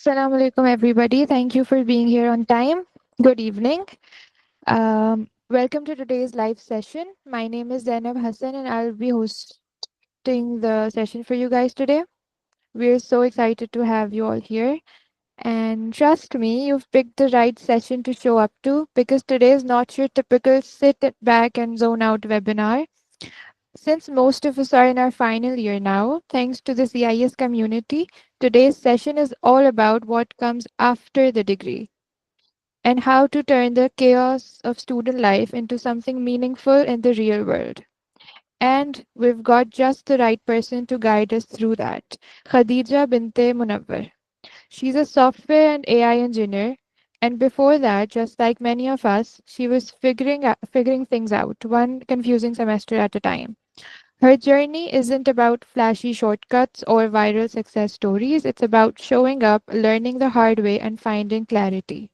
Assalamu alaikum, everybody. Thank you for being here on time. Good evening. Welcome to today's live session. My name is Zainab Hassan, and I'll be hosting the session for you guys today. We're so excited to have you all here. And trust me, you've picked the right session to show up to because today is not your typical back and zone out webinar. Since most of us are in our final year now, thanks to the CIS community, today's session is all about what comes after the degree and how to turn the chaos of student life into something meaningful in the real world. And we've got just the right person to guide us through that. Khadija Binte Munawwar. She's a software and AI engineer, and before that, just like many of us, she was figuring things out, one confusing semester at a time. Her journey isn't about flashy shortcuts or viral success stories. It's about showing up, learning the hard way, and finding clarity.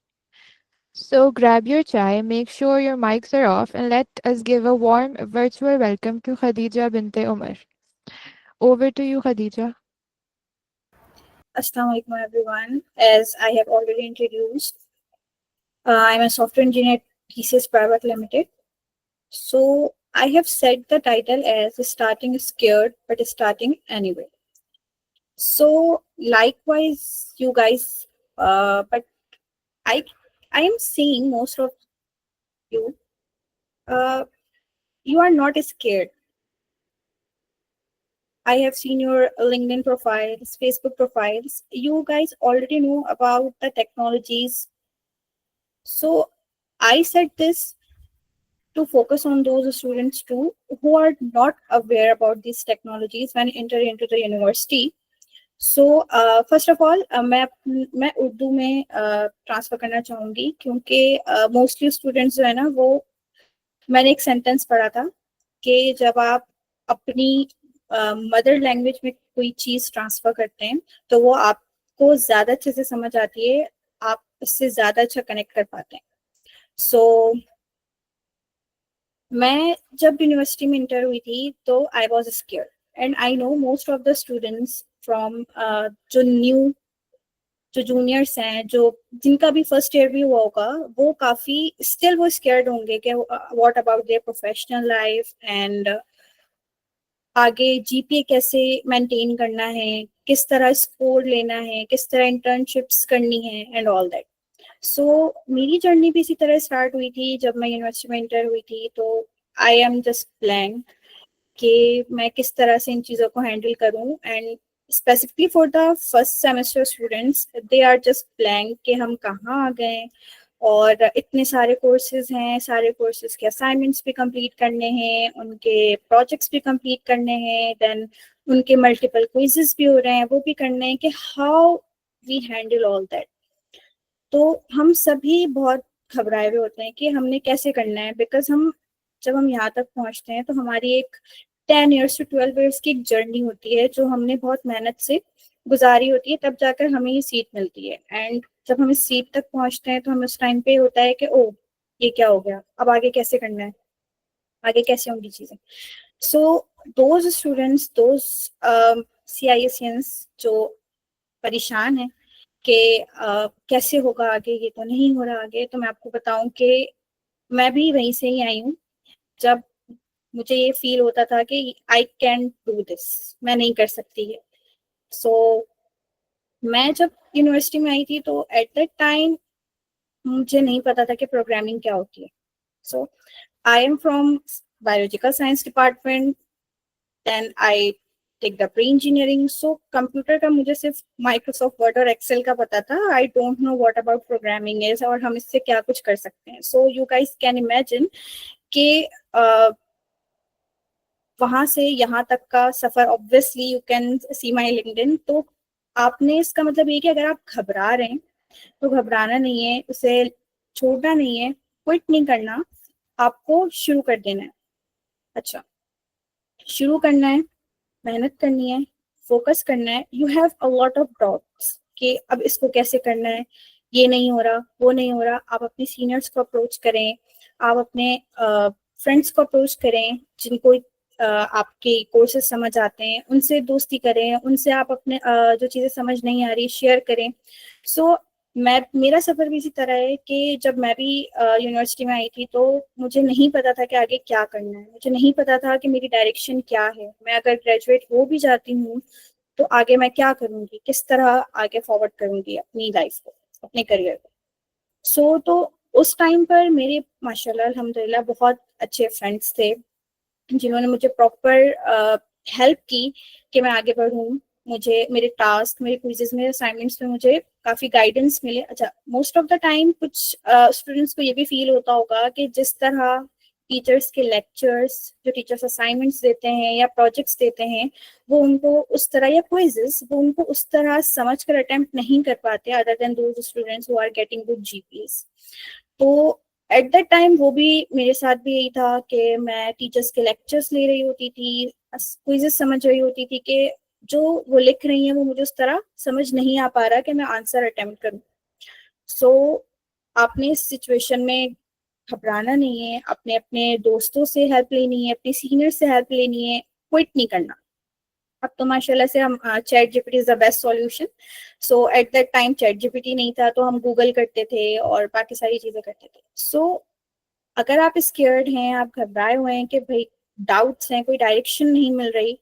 So grab your chai, make sure your mics are off, and let us give a warm virtual welcome to Khadija Binte Umar. Over to you, Khadija. Assalamu alaikum everyone. As I have already introduced, I'm a software engineer at TCS Private Limited. So I have set the title as starting scared but starting anyway. So likewise, you guys, but I I am seeing most of you, uh, you are not scared. I have seen your LinkedIn profiles, Facebook profiles. You guys already know about the technologies. So I said this to focus on those students too who are not aware about these technologies when enter into the university. So first of all मैं उर्दू में transfer करना चाहूँगी क्योंकि mostly students जो है ना वो मैंने एक सेंटेंस पढ़ा था कि जब आप अपनी मदर लैंग्वेज में कोई चीज़ ट्रांसफर करते हैं तो वो आपको ज़्यादा अच्छे से समझ आती है, आप उससे ज़्यादा अच्छा कनेक्ट कर पाते हैं. सो मैं जब यूनिवर्सिटी में इंटर हुई थी तो I was scare and I know most of the students from जो जूनियर्स हैं, जो जिनका भी फर्स्ट ईयर भी हुआ होगा, वो काफी स्टिल वो स्केयर्ड होंगे कि what about their professional life and आगे जीपीए कैसे मेंटेन करना है, किस तरह स्कोर लेना है, किस तरह इंटर्नशिप्स करनी है एंड ऑल दैट. सो मेरी जर्नी भी इसी तरह स्टार्ट हुई थी. जब मैं यूनिवर्सिटी में इंटर हुई थी तो आई एम जस्ट ब्लैंक कि मैं किस तरह से इन चीज़ों को हैंडल करूं. And specifically for the first semester students, they are just blank कि हम कहाँ आ गए और इतने सारे कोर्सेज हैं, सारे कोर्सेज के असाइनमेंट्स भी कंप्लीट करने हैं, उनके प्रोजेक्ट्स भी कंप्लीट करने हैं, देन उनके मल्टीपल क्विजेस भी हो रहे हैं, वो भी करने हैं कि how we handle all that. तो हम सभी बहुत घबराए हुए होते हैं कि हमने कैसे करना है, बिकॉज जब हम यहाँ तक पहुँचते हैं तो हमारी एक 10 ईयर्स टू 12 ईयर्स की एक जर्नी होती है जो हमने बहुत मेहनत से गुजारी होती है, तब जाकर हमें ये सीट मिलती है. एंड जब हम इस सीट तक पहुँचते हैं तो हमें उस टाइम पे होता है कि ओ ये क्या हो गया, अब आगे कैसे करना है, आगे कैसे होंगी चीज़ें. So those students, those CISians जो परेशान हैं कि कैसे होगा आगे, ये तो नहीं हो रहा आगे, तो मैं आपको बताऊं कि मैं भी वहीं से ही आई हूँ जब मुझे ये फील होता था कि आई कैन डू दिस, मैं नहीं कर सकती है. सो मैं जब यूनिवर्सिटी में आई थी तो एट दैट टाइम मुझे नहीं पता था कि प्रोग्रामिंग क्या होती है. So I am from biological science department, then I take the pre engineering. So computer का मुझे सिर्फ माइक्रोसॉफ्ट वर्ड और एक्सेल का पता था. I don't know what about programming is और हम इससे क्या कुछ कर सकते हैं. So you guys can imagine कि वहां से यहाँ तक का सफर, obviously you can see my LinkedIn. तो आपने, इसका मतलब ये कि अगर आप घबरा रहे हैं तो घबराना नहीं है, उसे छोड़ना नहीं है, क्विट नहीं करना, आपको शुरू कर देना है. अच्छा, शुरू करना है, मेहनत करनी है, फोकस करना है. You have a lot of doubts कि अब इसको कैसे करना है, ये नहीं हो रहा, वो नहीं हो रहा. आप अपने सीनियर्स को अप्रोच करें, आप अपने फ्रेंड्स को अप्रोच करें जिनको आपके कोर्सेज समझ आते हैं उनसे दोस्ती करें, उनसे आप अपने जो चीज़ें समझ नहीं आ रही शेयर करें। सो मेरा सफ़र भी इसी तरह है कि जब मैं भी यूनिवर्सिटी में आई थी तो मुझे नहीं पता था कि आगे क्या करना है, मुझे नहीं पता था कि मेरी डायरेक्शन क्या है, मैं अगर ग्रेजुएट हो भी जाती हूँ तो आगे मैं क्या करूँगी, किस तरह आगे फॉरवर्ड करूँगी अपनी लाइफ को, अपने करियर को। तो उस टाइम पर मेरे माशाल्लाह अल्हम्दुलिल्लाह बहुत अच्छे फ्रेंड्स थे जिन्होंने मुझे प्रॉपर हेल्प की कि मैं आगे बढ़ूँ। मुझे मेरे टास्क, मेरे क्विजेस, मेरे असाइनमेंट्स में मुझे काफ़ी गाइडेंस मिले। अच्छा, मोस्ट ऑफ द टाइम कुछ स्टूडेंट्स को ये भी फील होता होगा कि जिस तरह टीचर्स के लेक्चर्स, जो टीचर्स असाइनमेंट्स देते हैं या प्रोजेक्ट्स देते हैं, वो उनको उस तरह, या क्विजेस वो उनको उस तरह समझ कर अटेम्प्ट नहीं कर पाते other than those students who are getting good GPS. तो एट दैट टाइम वो भी मेरे साथ भी यही था कि मैं टीचर्स के लेक्चर्स ले रही होती थी, क्विजेस समझ रही होती थी कि जो वो लिख रही हैं वो मुझे उस तरह समझ नहीं आ पा रहा कि मैं आंसर अटेम्प्ट करूं। सो आपने इस सिचुएशन में घबराना नहीं है, अपने अपने दोस्तों से हेल्प लेनी है, अपने सीनियर से हेल्प लेनी है, क्विट नहीं करना। अब तो माशाल्लाह से हम chat GPT is the best solution. So eight that time chat GPT नहीं था तो हम गूगल करते थे और बाकी सारी चीज़ें करते थे। सो अगर आप स्केयर्ड हैं, आप घबराए हुए हैं कि भाई डाउट्स हैं, कोई डायरेक्शन नहीं मिल रही,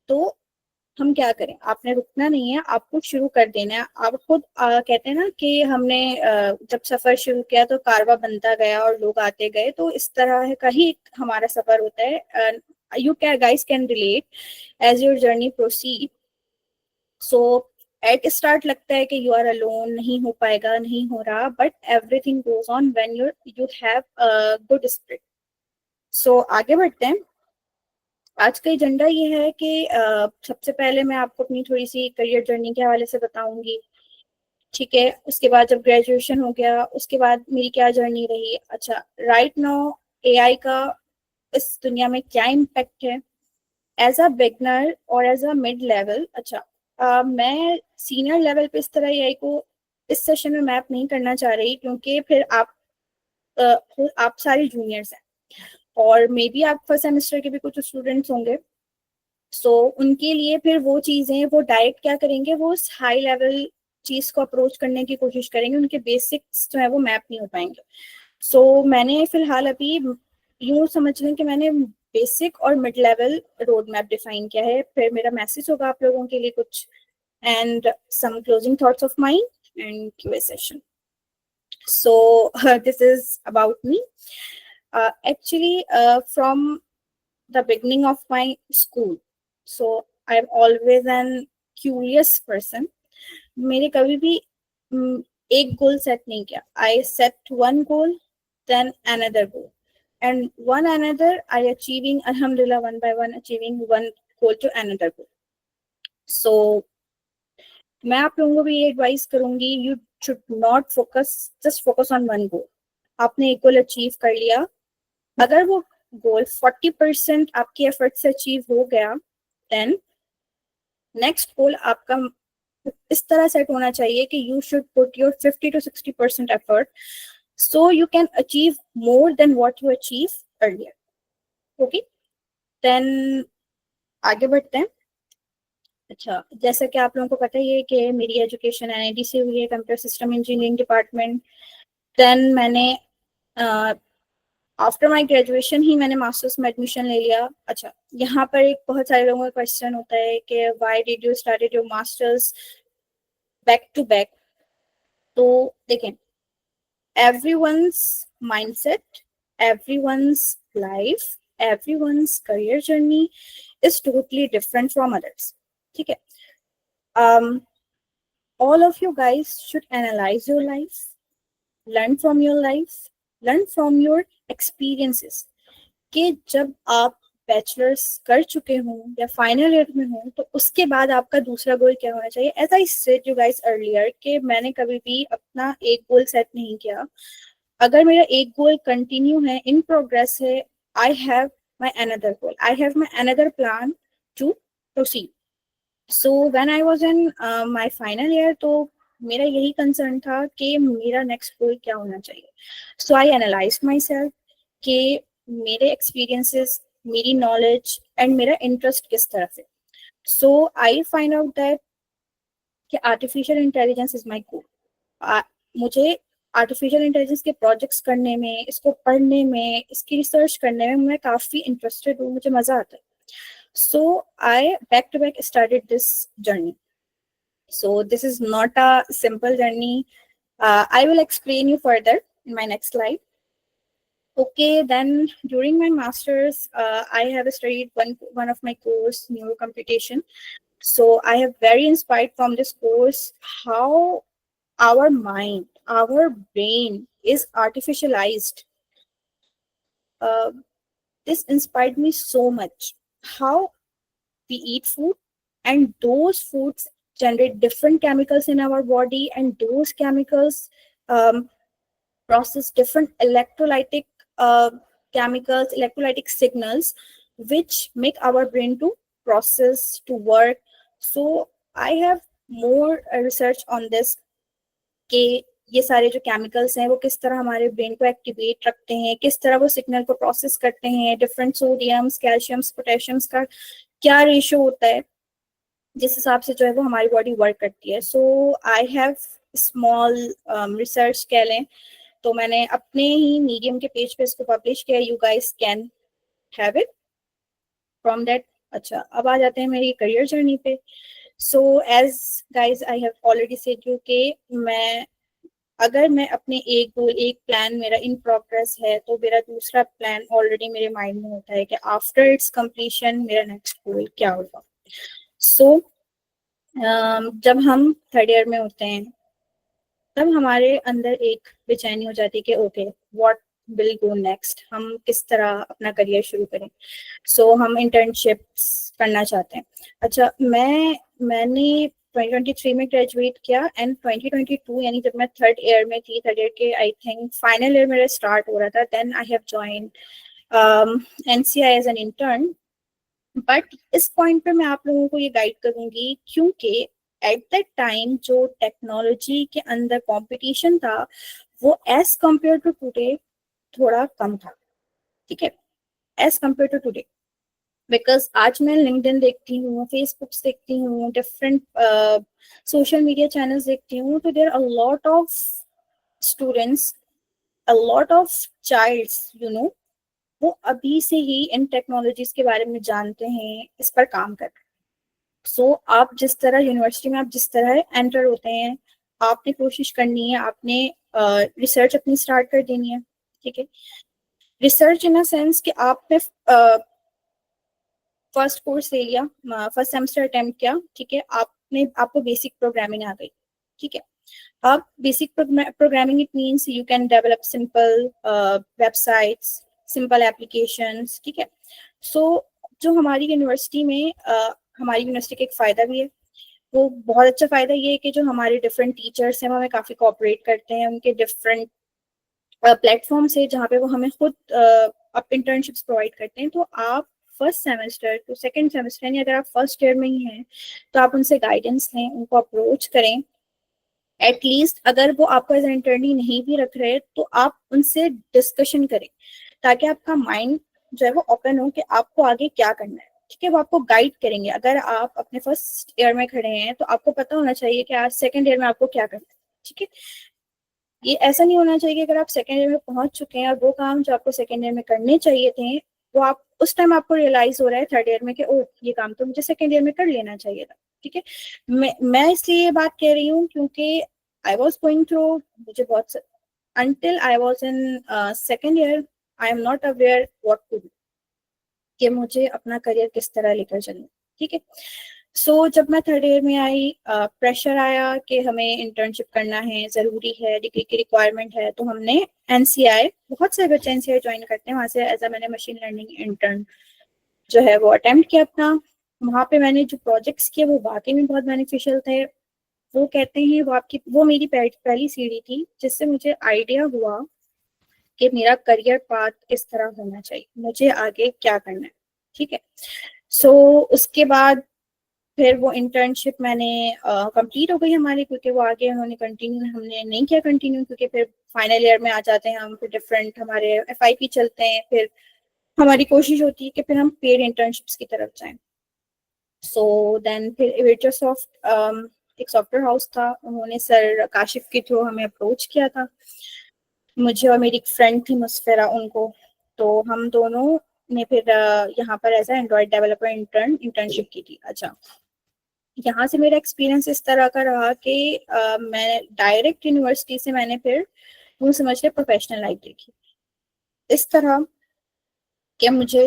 तो हम क्या करें? आपने रुकना नहीं है, आपको शुरू कर देना है। आप खुद कहते हैं ना कि हमने जब सफर शुरू किया तो कारवा बनता गया और लोग आते गए, तो इस तरह का ही हमारा सफर होता है। You can guys can relate as your journey proceed. So at start लगता है कि यू आर अलोन, नहीं हो पाएगा, नहीं हो रहा, but everything goes on when you have good spirit. So आगे बढ़ते हैं। आज का एजेंडा ये है कि सबसे पहले मैं आपको अपनी थोड़ी सी करियर जर्नी के हवाले से बताऊंगी, ठीक है। उसके बाद जब ग्रेजुएशन हो गया उसके बाद मेरी क्या जर्नी रही। अच्छा, राइट नाउ एआई का इस दुनिया में क्या इम्पैक्ट है एज अ बिगनर और एज अ मिड लेवल। अच्छा, मैं सीनियर लेवल पे इस तरह एआई को इस सेशन में मैप नहीं करना चाह रही क्योंकि फिर आप सारे जूनियर्स हैं और मे बी आप फर्स्ट सेमेस्टर के भी कुछ स्टूडेंट्स होंगे। सो उनके लिए फिर वो चीज़ें वो डायरेक्ट क्या करेंगे, वो उस हाई लेवल चीज़ को अप्रोच करने की कोशिश करेंगे, उनके बेसिक्स जो है वो मैप नहीं हो पाएंगे। सो मैंने फिलहाल अभी यूँ समझ लें कि मैंने बेसिक और mid level road map define किया है। फिर मेरा मैसेज होगा आप लोगों के लिए कुछ, and some closing thoughts of mind and QA session. So this is about me. Actually, from the beginning of my school, so I'm always an curious person. मेरे कभी भी एक गोल सेट नहीं किया। I set one goal, then another goal, and one another I achieving, alhamdulillah, one by one achieving one goal to another goal. So मैं आप लोगों को भी ये एडवाइस करूंगी, you should not focus, just focus on one goal. आपने एक goal achieve कर लिया, अगर वो गोल 40% आपके एफर्ट से अचीव हो गया, देन नेक्स्ट गोल आपका इस तरह सेट होना चाहिए कि you should put your 50 to 60% effort so you can achieve more than what you achieve earlier. Okay, then आगे बढ़ते हैं। अच्छा, जैसा कि आप लोगों को पता ही है कि मेरी एजुकेशन एनआईटी से हुई है, computer system engineering department. Then मैंने आफ्टर माय ग्रेजुएशन ही मैंने मास्टर्स में एडमिशन ले लिया। अच्छा, यहाँ पर एक बहुत सारे लोगों का क्वेश्चन होता है कि why did you started your masters back to back. तो देखें, everyone's mindset, everyone's life, everyone's career journey is totally different from others, ठीक है। all of you guys should analyze your life, learn from your life, learn from your experiences। कि जब आप bachelors कर चुके हों या फाइनल ईयर में हों तो उसके बाद आपका दूसरा गोल क्या होना चाहिए। As I said you guys earlier कि मैंने कभी भी अपना एक गोल सेट नहीं किया। अगर मेरा एक गोल कंटिन्यू है, इन प्रोग्रेस है, I have my another goal, I have my another plan to proceed. So when I was in my final year तो मेरा यही कंसर्न था कि मेरा नेक्स्ट गोल क्या होना चाहिए। सो आई एनालाइज माई सेल्फ कि मेरे एक्सपीरियंसेस मेरी नॉलेज एंड मेरा इंटरेस्ट किस तरफ है. So I find out that कि आर्टिफिशियल इंटेलिजेंस इज माई गोल. मुझे आर्टिफिशियल इंटेलिजेंस के प्रोजेक्ट्स करने में, इसको पढ़ने में, इसकी रिसर्च करने में मैं काफ़ी इंटरेस्टेड हूँ, मुझे मज़ा आता है. So I back to back started this journey. So this is not a simple journey. I will explain you further in my next slide. Okay, then during my masters, I have studied one of my course, neurocomputation. So I have very inspired from this course how our mind, our brain is artificialized. Uh, this inspired me so much. How we eat food, and those foods generate different chemicals in our body, and those chemicals process different electrolytic uh, chemicals, electrolytic signals, which make our brain to process, to work. So I have more research on this कि ये सारे जो chemicals हैं वो किस तरह हमारे brain को एक्टिवेट रखते हैं, किस तरह वो सिग्नल को प्रोसेस करते हैं, डिफरेंट सोडियम्स, कैल्शियम्स, पोटेशियम्स का क्या रेशियो होता है, जिस हिसाब से जो है वो हमारी बॉडी वर्क करती है. So I have small research कह लें तो मैंने अपने ही मीडियम के पेज पे इसको पब्लिश किया. You guys can have it from that. अच्छा, अब आ जाते हैं मेरी करियर जर्नी पे. So as guys I have already said you कि अगर मैं अपने एक गोल, एक प्लान मेरा इन प्रोग्रेस है तो मेरा दूसरा प्लान ऑलरेडी मेरे माइंड में होता है कि आफ्टर इट्स कंप्लीशन मेरा नेक्स्ट गोल क्या होगा. सो जब हम थर्ड ईयर में होते हैं तब हमारे अंदर एक बेचैनी हो जाती है कि okay what will go next, हम किस तरह अपना करियर शुरू करें. सो हम इंटर्नशिप्स करना चाहते हैं. अच्छा, मैंने 2023 में ग्रेजुएट किया एंड 2022 यानी जब मैं थर्ड ईयर में थी, थर्ड ईयर के आई थिंक फाइनल ईयर मेरा स्टार्ट हो रहा था, then I have joined NCI as an intern. But इस पॉइंट पे मैं आप लोगों को ये गाइड करूंगी क्योंकि एट दैट टाइम जो टेक्नोलॉजी के अंदर कंपटीशन था वो एज कंपेयर टू टुडे थोड़ा कम था. ठीक है, as compare to today. Because आज मैं लिंक्डइन देखती हूँ, फेसबुक देखती हूँ, डिफरेंट सोशल मीडिया चैनल्स देखती हूँ, तो there a lot of students, a lot of childs you know, वो अभी से ही इन टेक्नोलॉजीज के बारे में जानते हैं, इस पर काम कर रहे हैं. सो आप जिस तरह यूनिवर्सिटी में आप जिस तरह एंटर होते हैं, आपने कोशिश करनी है, आपने रिसर्च अपनी स्टार्ट कर देनी है. ठीक है, रिसर्च इन अ सेंस कि आपने फर्स्ट कोर्स ले लिया, फर्स्ट सेमेस्टर अटेम्प्ट किया. ठीक है, आपको बेसिक प्रोग्रामिंग आ गई. ठीक है, अब basic programming it means you can develop simple websites, simple applications. ठीक है, सो जो हमारी यूनिवर्सिटी में हमारी यूनिवर्सिटी का एक फ़ायदा भी है, वो बहुत अच्छा फ़ायदा ये है कि जो हमारे डिफरेंट टीचर्स हैं वो हमें काफ़ी कोऑपरेट करते हैं. उनके डिफरेंट प्लेटफॉर्म्स है जहाँ पे वो हमें खुद अप इंटर्नशिप्स प्रोवाइड करते हैं. तो आप first semester two second semester यानी अगर आप फर्स्ट ईयर में ही हैं तो आप उनसे गाइडेंस लें, उनको अप्रोच करें. एटलीस्ट अगर वो आपको एज इंटर्नी नहीं भी रख रहे तो आप उनसे डिस्कशन करें ताकि आपका माइंड जो है वो ओपन हो कि आपको आगे क्या करना है. ठीक है, वो आपको गाइड करेंगे. अगर आप अपने फर्स्ट ईयर में खड़े हैं तो आपको पता होना चाहिए कि आज सेकंड ईयर में आपको क्या करना है. ठीक है, ये ऐसा नहीं होना चाहिए कि अगर आप सेकेंड ईयर में पहुंच चुके हैं और वो काम जो आपको सेकेंड ईयर में करने चाहिए थे वो आप उस टाइम आपको रियलाइज हो रहा है थर्ड ईयर में कि ओह ये काम तो मुझे सेकेंड ईयर में कर लेना चाहिए था. ठीक है, मैं इसलिए ये बात कह रही हूँ क्योंकि आई वॉज गोइंग थ्रू, मुझे बहुत until I was in second year, I am not aware what to do, कि मुझे अपना करियर किस तरह लेकर चलना. ठीक है, सो जब मैं थर्ड ईयर में आई, प्रेशर आया कि हमें इंटर्नशिप करना है, ज़रूरी है, डिग्री की रिक्वायरमेंट है, तो हमने एनसीआई, बहुत से बच्चे एनसीआई ज्वाइन करते हैं, वहाँ से एज मैंने मशीन लर्निंग इंटर्न जो है वो अटेम्प्ट किया अपना. वहाँ पे मैंने जो प्रोजेक्ट्स किए वो वाकई में बहुत बेनिफिशियल थे. वो कहते हैं वो मेरी पहली सीढ़ी थी जिससे मुझे आइडिया हुआ कि मेरा करियर पाथ किस तरह होना चाहिए, मुझे आगे क्या करना है. ठीक है, सो उसके बाद फिर वो इंटर्नशिप मैंने कंप्लीट हो गई हमारी, क्योंकि वो आगे उन्होंने कंटिन्यू, हमने नहीं किया कंटिन्यू, क्योंकि फिर फाइनल ईयर में आ जाते हैं हम, फिर डिफरेंट हमारे एफआईपी चलते हैं, फिर हमारी कोशिश होती है कि फिर हम पेड इंटर्नशिप्स की तरफ जाएं। सो देन फिर एवेटरसॉफ्ट एक सॉफ्टवेयर हाउस था, उन्होंने सर काशिफ के थ्रू हमें अप्रोच किया था, मुझे और मेरी एक फ्रेंड थी मुस्फिरा, उनको। तो हम दोनों ने फिर यहाँ पर एज एंड्रॉयड डेवलपर इंटर्नशिप की थी। अच्छा, यहाँ से मेरा एक्सपीरियंस इस तरह का रहा कि मैं डायरेक्ट यूनिवर्सिटी से मैंने फिर यूँ समझ के प्रोफेशनल लाइफ देखी इस तरह कि मुझे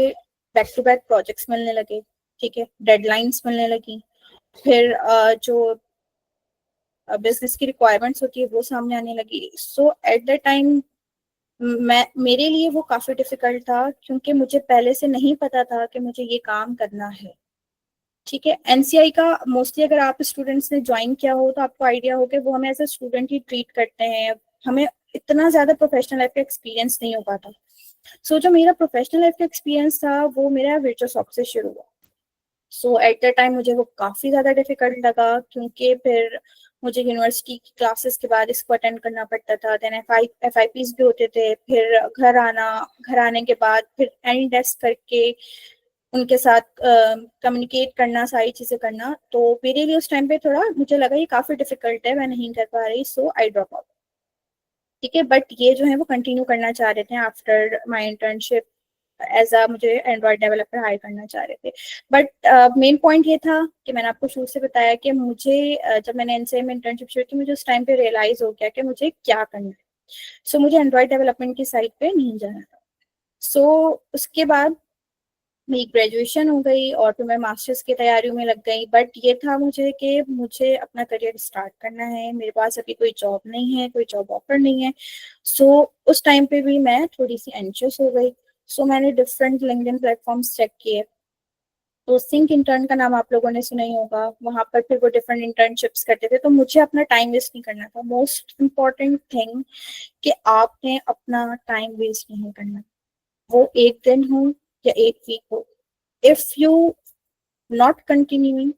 बैक टू बैक प्रोजेक्ट्स मिलने लगे, ठीक है, डेडलाइंस मिलने लगी, फिर जो बिजनेस की रिक्वायरमेंट्स होती है वो सामने आने लगी। सो एट द टाइम मैं मेरे लिए वो काफी डिफिकल्ट था, क्योंकि मुझे पहले से नहीं पता था कि मुझे ये काम करना है। ठीक है, एनसीआई का मोस्टली अगर आप स्टूडेंट्स ने ज्वाइन किया हो तो आपको आइडिया हो कि वो हमें एज ए स्टूडेंट ही ट्रीट करते हैं, हमें इतना ज्यादा प्रोफेशनल लाइफ का एक्सपीरियंस नहीं हो पाता। सो जो मेरा प्रोफेशनल लाइफ का एक्सपीरियंस था वो मेरा विर्चुअसॉफ्ट से शुरू हुआ। सो एट द टाइम मुझे वो काफ़ी ज़्यादा डिफिकल्ट लगा, क्योंकि फिर मुझे यूनिवर्सिटी की क्लासेस के बाद इसको अटेंड करना पड़ता था, देन एफ आई पीज भी होते थे, फिर घर आने के बाद फिर एनी डेस्क करके उनके साथ कम्युनिकेट करना, सारी चीज़ें करना। तो मेरे लिए उस टाइम पे थोड़ा मुझे लगा ये काफ़ी डिफिकल्ट है, मैं नहीं कर पा रही, सो आई ड्रॉप आउट। ठीक है, बट ये जो है वो कंटिन्यू करना चाह रहे थे after my internship, as a मुझे एंड्रॉयड डेवलपर हायर करना चाह रहे थे। बट मेन पॉइंट ये था कि मैंने आपको शुरू से बताया कि मुझे जब मैंने एनसीआई में इंटर्नशिप शुरू की, मुझे उस टाइम पे रियलाइज हो गया कि मुझे क्या करना है। सो मुझे एंड्रॉयड डेवलपमेंट की साइड पे नहीं जाना था। सो उसके बाद मेरी ग्रेजुएशन हो गई और फिर मैं मास्टर्स की तैयारियों में लग गई। बट ये था मुझे कि मुझे अपना करियर स्टार्ट करना है, मेरे पास अभी कोई जॉब नहीं है, कोई जॉब ऑफर नहीं है। सो उस टाइम पे भी मैं थोड़ी सी एंशियस हो गई। सो मैंने डिफरेंट लिंक्डइन प्लेटफॉर्म्स चेक किए। तो सिंक इंटर्न का नाम आप लोगों ने सुना ही होगा, वहां पर फिर वो डिफरेंट इंटर्नशिप्स करते थे। तो मुझे अपना टाइम वेस्ट नहीं करना था। मोस्ट इम्पॉर्टेंट थिंग कि आपने अपना टाइम वेस्ट नहीं करना, वो एक दिन हो या एक वीक हो। If you not continuing,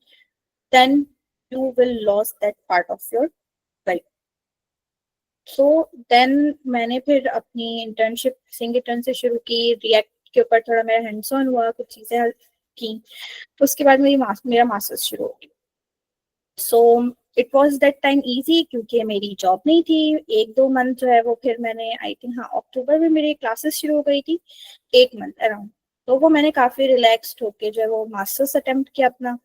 then you will lose that part of your life. So then मैंने फिर अपनी इंटर्नशिप सिंग इंटर्न से शुरू की, रिएक्ट के ऊपर थोड़ा मेरा हैंड्स ऑन हुआ, कुछ चीज़ें की। तो उसके बाद मेरा मास्टर्स शुरू हो गया। So it was that time easy, क्योंकि मेरी जॉब नहीं थी। एक दो मंथ जो है वो फिर मैंने आई थिंक, हाँ, अक्टूबर में मेरी क्लासेस शुरू हो गई थी, एक मंथ अराउंड। तो वो मैंने काफ़ी रिलैक्स्ड होके जो है वो मास्टर्स अटेम्प्ट किया अपना।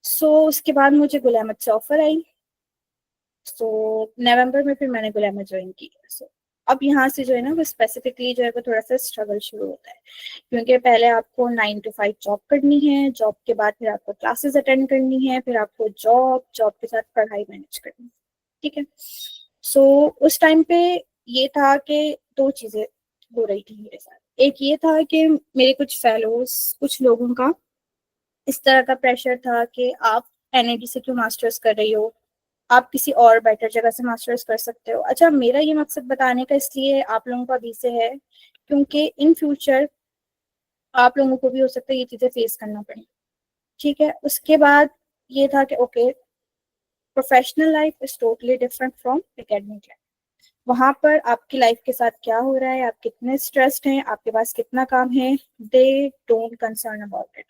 सो उसके बाद मुझे गुल अहमद से ऑफर आई। सो नवंबर में फिर मैंने गुल अहमद ज्वाइन की। सो अब यहाँ से जो है ना वो स्पेसिफिकली जो है वो थोड़ा सा स्ट्रगल शुरू होता है, क्योंकि पहले आपको 9 to 5 जॉब करनी है, जॉब के बाद फिर आपको क्लासेस अटेंड करनी है, फिर आपको जॉब, जॉब के साथ पढ़ाई मैनेज करनी है। ठीक है। सो उस टाइम पे ये था कि दो चीजें हो रही थी मेरे साथ। एक ये था कि मेरे कुछ फेलोज, कुछ लोगों का इस तरह का प्रेशर था कि आप एनआईटी से क्यों मास्टर्स कर रही हो, आप किसी और बेटर जगह से मास्टर्स कर सकते हो। अच्छा, मेरा ये मकसद बताने का इसलिए आप लोगों को अभी से है, क्योंकि इन फ्यूचर आप लोगों को भी हो सकता है ये चीज़ें फेस करना पड़े। ठीक है। उसके बाद ये था कि okay, professional life is totally different from academic life. वहां पर आपकी लाइफ के साथ क्या हो रहा है, आप कितने स्ट्रेस्ड हैं, आपके पास कितना काम है, they don't concern about it.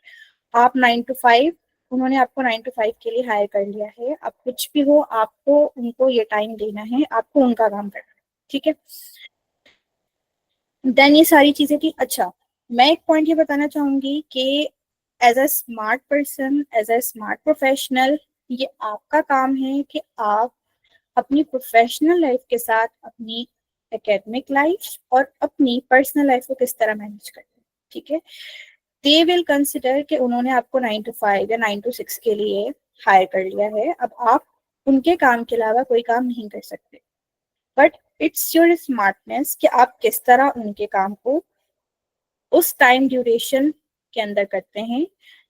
आप 9 to 5, उन्होंने आपको 9 to 5 के लिए हायर कर लिया है। आप कुछ भी हो, आपको उनको ये टाइम देना है, आपको उनका काम करना है। ठीक है। देन ये सारी चीजें थी। अच्छा, मैं एक पॉइंट ये बताना चाहूंगी कि as a smart person, as a smart professional, ये आपका काम है कि आप अपनी प्रोफेशनल लाइफ के साथ अपनी एकेडमिक लाइफ और अपनी पर्सनल लाइफ को किस तरह मैनेज करते हैं। ठीक है। दे विल कंसिडर कि उन्होंने आपको 9 to 5 या 9 to 6 के लिए हायर कर लिया है, अब आप उनके काम के अलावा कोई काम नहीं कर सकते। बट इट्स योर स्मार्टनेस कि आप किस तरह उनके काम को उस टाइम ड्यूरेशन के अंदर करते हैं।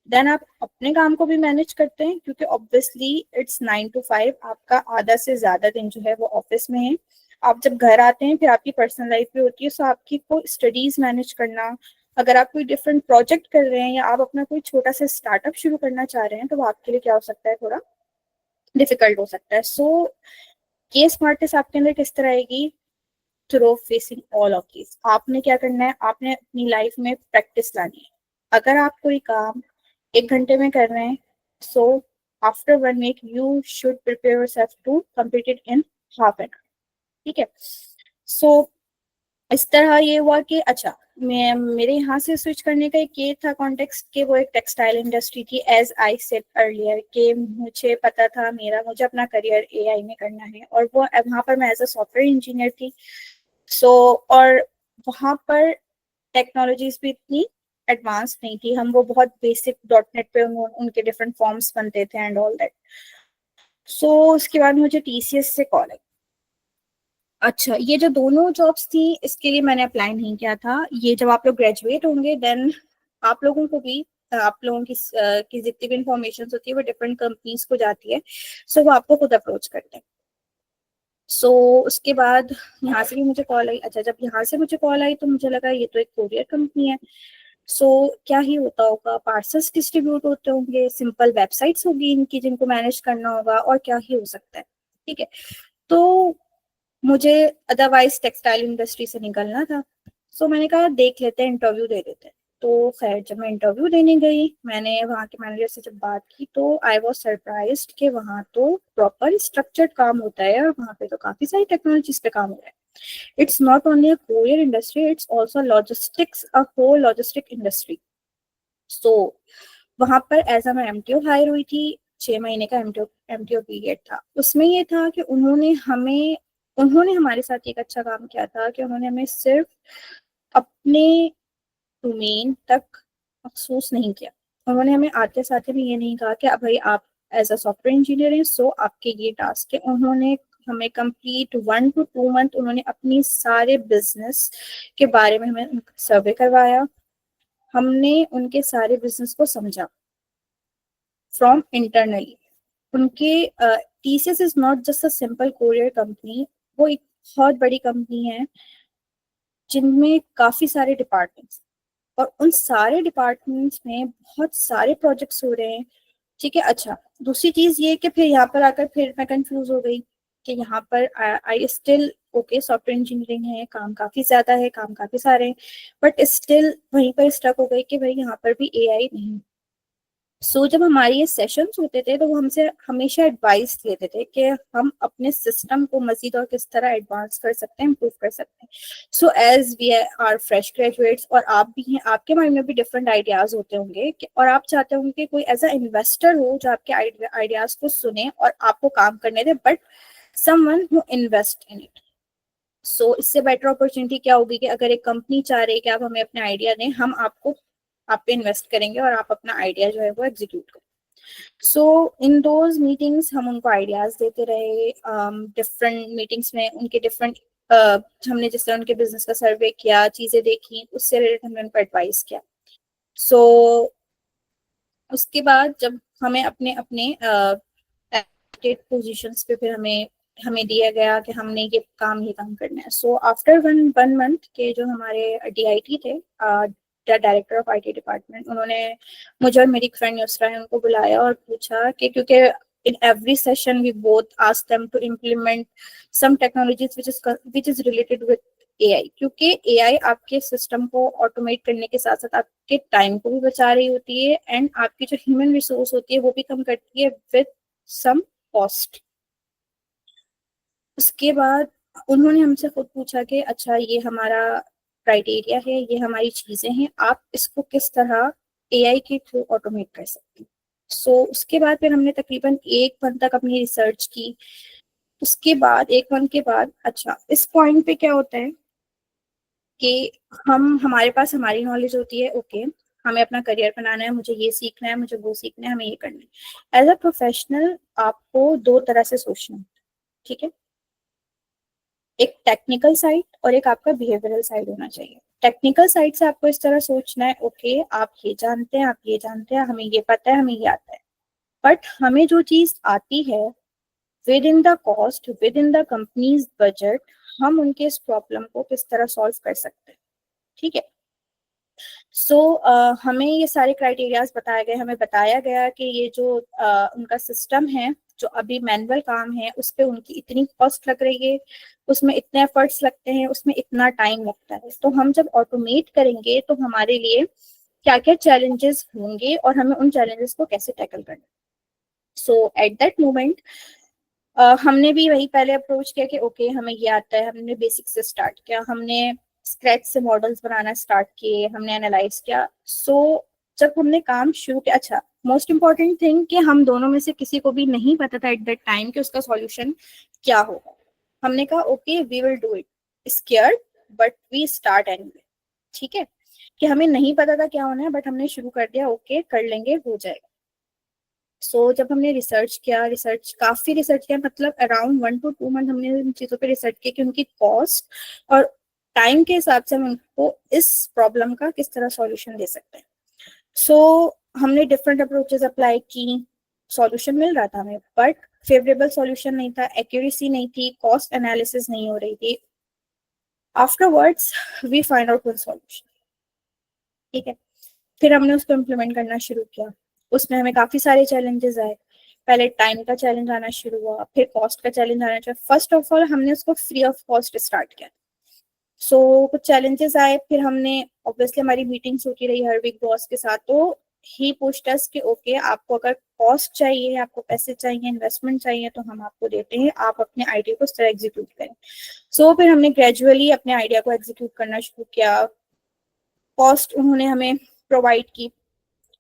देन आप अपने काम को भी मैनेज करते हैं, क्योंकि ऑब्वियसली इट्स 9 to 5, आपका आधा से ज्यादा दिन जो है वो ऑफिस में है। आप जब घर आते हैं फिर आपकी पर्सनल लाइफ भी होती है। सो आपकी को स्टडीज मैनेज करना, अगर आप कोई डिफरेंट प्रोजेक्ट कर रहे हैं या आप अपना कोई छोटा सा स्टार्टअप शुरू करना चाह रहे हैं, तो वो आपके लिए क्या हो सकता है, थोड़ा डिफिकल्ट हो सकता है। सो ये स्मार्टनेस आपके अंदर किस तरह आएगी through facing all of this. आपने क्या करना है, आपने अपनी लाइफ में प्रैक्टिस लानी है। अगर आप कोई काम 1 घंटे में कर रहे हैं, so after 1 week you should prepare yourself to complete it in half an hour. ठीक है। सो इस तरह ये हुआ कि अच्छा, मैं मेरे यहाँ से स्विच करने का एक ये था कॉन्टेक्स्ट कि वो एक टेक्सटाइल इंडस्ट्री थी, एज आई सेड अर्लियर, कि मुझे पता था मुझे अपना करियर एआई में करना है, और वो वहाँ पर मैं एज अ सॉफ्टवेयर इंजीनियर थी। सो और वहाँ पर टेक्नोलॉजीज भी इतनी एडवांस नहीं थी, हम वो बहुत बेसिक डॉट नेट पे उनके डिफरेंट फॉर्म्स बनते थे एंड ऑल दैट। सो उसके बाद मुझे टीसीएस से कॉल आई। अच्छा, ये जो दोनों जॉब्स थी इसके लिए मैंने अप्लाई नहीं किया था। ये जब आप लोग ग्रेजुएट होंगे देन आप लोगों को भी आप लोगों की जितनी भी इंफॉर्मेशन होती है वो डिफरेंट कंपनीज को जाती है, सो वो आपको खुद अप्रोच करते हैं। सो उसके बाद यहाँ से भी मुझे कॉल आई। अच्छा, जब यहाँ से मुझे कॉल आई तो मुझे लगा ये तो एक कोरियर कंपनी है, सो क्या ही होता होगा, पार्सल्स डिस्ट्रीब्यूट होते होंगे, सिंपल वेबसाइट्स होगी इनकी जिनको मैनेज करना होगा, और क्या ही हो सकता है। ठीक है। तो मुझे अदरवाइज टेक्सटाइल इंडस्ट्री से निकलना था, सो मैंने कहा देख लेते हैं, इंटरव्यू दे देते हैं। तो खैर जब मैं इंटरव्यू देने गई, मैंने वहाँ के मैनेजर से जब बात की तो आई वॉज सरप्राइज्ड कि वहाँ तो प्रॉपर स्ट्रक्चर्ड काम होता है, और वहाँ पे तो काफी सारी टेक्नोलॉजीज पे काम हो रहा है। It's not only a courier industry, it's also logistics, a whole logistic industry. So वहां पर एज अ मैं एमटीओ हायर हुई थी। 6 महीने का एमटीओ पीरियड था। उसमें ये था कि उन्होंने हमारे साथ एक अच्छा काम किया था कि उन्होंने हमें सिर्फ अपने डोमेन तक मखसूस नहीं किया। उन्होंने हमें आते साथ में ये नहीं कहा कि अब भाई आप एज अ सॉफ्टवेयर इंजीनियर हैं, सो आपके ये टास्क है। उन्होंने हमें कंप्लीट 1 to 2 मंथ उन्होंने अपनी सारे बिजनेस के बारे में हमें सर्वे करवाया। हमने उनके सारे बिजनेस को समझा फ्रॉम इंटरनली। उनके TCS is not just a simple courier company, वो एक बहुत बड़ी कंपनी है जिनमें काफी सारे डिपार्टमेंट्स, और उन सारे डिपार्टमेंट्स में बहुत सारे प्रोजेक्ट्स हो रहे हैं। ठीक है। अच्छा, दूसरी चीज ये कि फिर यहाँ पर आकर फिर मैं कंफ्यूज हो गई कि यहाँ पर I still okay, software engineering है, काम काफी ज्यादा है, काम काफी सारे हैं, बट स्टिल वहीं पर स्टक हो गई कि भाई यहाँ पर भी एआई नहीं। जब हमारे ये सेशंस होते थे तो वो हमसे हमेशा एडवाइस लेते थे कि हम अपने सिस्टम को मजीद और किस तरह एडवांस कर सकते हैं, इम्प्रूव कर सकते हैं। As we are fresh graduates, और आप भी हैं, आपके माइंड में भी डिफरेंट आइडियाज होते होंगे और आप चाहते होंगे कि कोई ऐसा इन्वेस्टर हो जो आपके आइडियाज को सुने और आपको काम करने दे, but someone who invest in it. इससे बेटर अपॉर्चुनिटी क्या होगी कि अगर एक कंपनी चाह रही है कि आप हमें अपने आइडिया दें, हम आप पे इन्वेस्ट करेंगे और आप अपना आइडिया जो है वो एग्जीक्यूट करें। इन दोज मीटिंग्स हम उनको आइडियाज देते रहे। डिफरेंट मीटिंग्स में उनके डिफरेंट हमने जिस तरह उनके बिजनेस का सर्वे किया, चीजें देखी, उससे रिलेटेड हमने उनको एडवाइस किया। सो उसके बाद जब हमें अपने अपने पोजीशंस पे फिर हमें हमें दिया गया कि हमने ये काम करना है। आफ्टर वन मंथ के जो हमारे डीआईटी थे, डायरेक्टर ऑफ आईटी डिपार्टमेंट, उन्होंने मुझे और मेरी फ्रेंड यूसरा है उनको बुलाया और पूछा कि क्योंकि in every session we both ask them to implement some technologies which is related with AI, क्योंकि एआई आपके सिस्टम को ऑटोमेट करने के साथ साथ आपके टाइम को भी बचा रही होती है, एंड आपकी जो ह्यूमन रिसोर्स होती है वो भी कम करती है विद सम कॉस्ट। उसके बाद उन्होंने हमसे खुद पूछा कि अच्छा, ये हमारा क्राइटेरिया है, ये हमारी चीजें हैं, आप इसको किस तरह एआई के थ्रू ऑटोमेट कर सकते हैं। उसके बाद फिर हमने तकरीबन 1 मंथ तक अपनी रिसर्च की। उसके बाद 1 मंथ के बाद अच्छा, इस पॉइंट पे क्या होता है कि हमारे पास हमारी नॉलेज होती है, ओके, हमें अपना करियर बनाना है, मुझे ये सीखना है, मुझे वो सीखना है, हमें ये करना है। एज अ प्रोफेशनल आपको 2 तरह से सोचना है। ठीक है। एक टेक्निकल साइड और एक आपका बिहेवियरल साइड होना चाहिए। टेक्निकल साइड से आपको इस तरह सोचना है, ओके, आप ये जानते हैं, आप ये जानते हैं, हमें ये पता है, हमें ये आता है, बट हमें जो चीज आती है with in the cost, with in the companies budget, हम उनके इस प्रॉब्लम को किस तरह सॉल्व कर सकते हैं। ठीक है। हमें ये सारे क्राइटेरियाज बताए गए, हमें बताया गया कि ये जो उनका सिस्टम है जो अभी मैनुअल काम है उस पे उनकी इतनी कॉस्ट लग रही है, उसमें इतने एफर्ट्स लगते हैं, उसमें इतना टाइम लगता है। तो हम जब ऑटोमेट करेंगे तो हमारे लिए क्या क्या चैलेंजेस होंगे और हमें उन चैलेंजेस को कैसे टैकल करना। सो एट दैट मोमेंट हमने भी वही पहले अप्रोच किया कि ओके हमें ये आता है, हमने बेसिक से स्टार्ट किया, हमने स्क्रैच से मॉडल्स बनाना स्टार्ट किए, हमने एनालाइज किया। सो जब हमने काम शुरू किया, अच्छा मोस्ट इम्पॉर्टेंट थिंग कि हम दोनों में से किसी को भी नहीं पता था एट दैट टाइम कि उसका सॉल्यूशन क्या होगा। हमने कहा okay we will do it, scared but we start anyway. ठीक है, कि हमें नहीं पता था क्या होना है बट हमने शुरू कर दिया, ओके कर लेंगे हो जाएगा। जब हमने रिसर्च किया, काफी रिसर्च किया, मतलब अराउंड 1 to 2 मंथ हमने इन चीजों पे रिसर्च किया कि उनकी कॉस्ट और टाइम के हिसाब से हम उनको इस प्रॉब्लम का किस तरह सॉल्यूशन दे सकते हैं। हमने डिफरेंट अप्रोचेस अप्लाई की, सॉल्यूशन मिल रहा था हमें बट फेवरेबल सॉल्यूशन नहीं था, एक्यूरेसी नहीं थी, कॉस्ट एनालिसिस नहीं हो रही थी। Afterwards we find out one solution. ठीक है, फिर हमने उसको इम्प्लीमेंट करना शुरू किया। उसमें हमें काफी सारे चैलेंजेस आए। पहले टाइम का चैलेंज आना शुरू हुआ, फिर कॉस्ट का चैलेंज आना शुरू। फर्स्ट ऑफ ऑल हमने उसको फ्री ऑफ कॉस्ट स्टार्ट किया। कुछ चैलेंजेस आए, फिर हमने ऑब्वियसली हमारी मीटिंग्स होती रही हर वीक बॉस के साथ, तो ही पूछता है कि ओके आपको अगर कॉस्ट चाहिए, आपको पैसे चाहिए, इन्वेस्टमेंट चाहिए तो हम आपको देते हैं, आप अपने आइडिया को इस तरह एग्जीक्यूट करें। फिर हमने ग्रेजुअली अपने आइडिया को एग्जीक्यूट करना शुरू किया। कॉस्ट उन्होंने हमें प्रोवाइड की।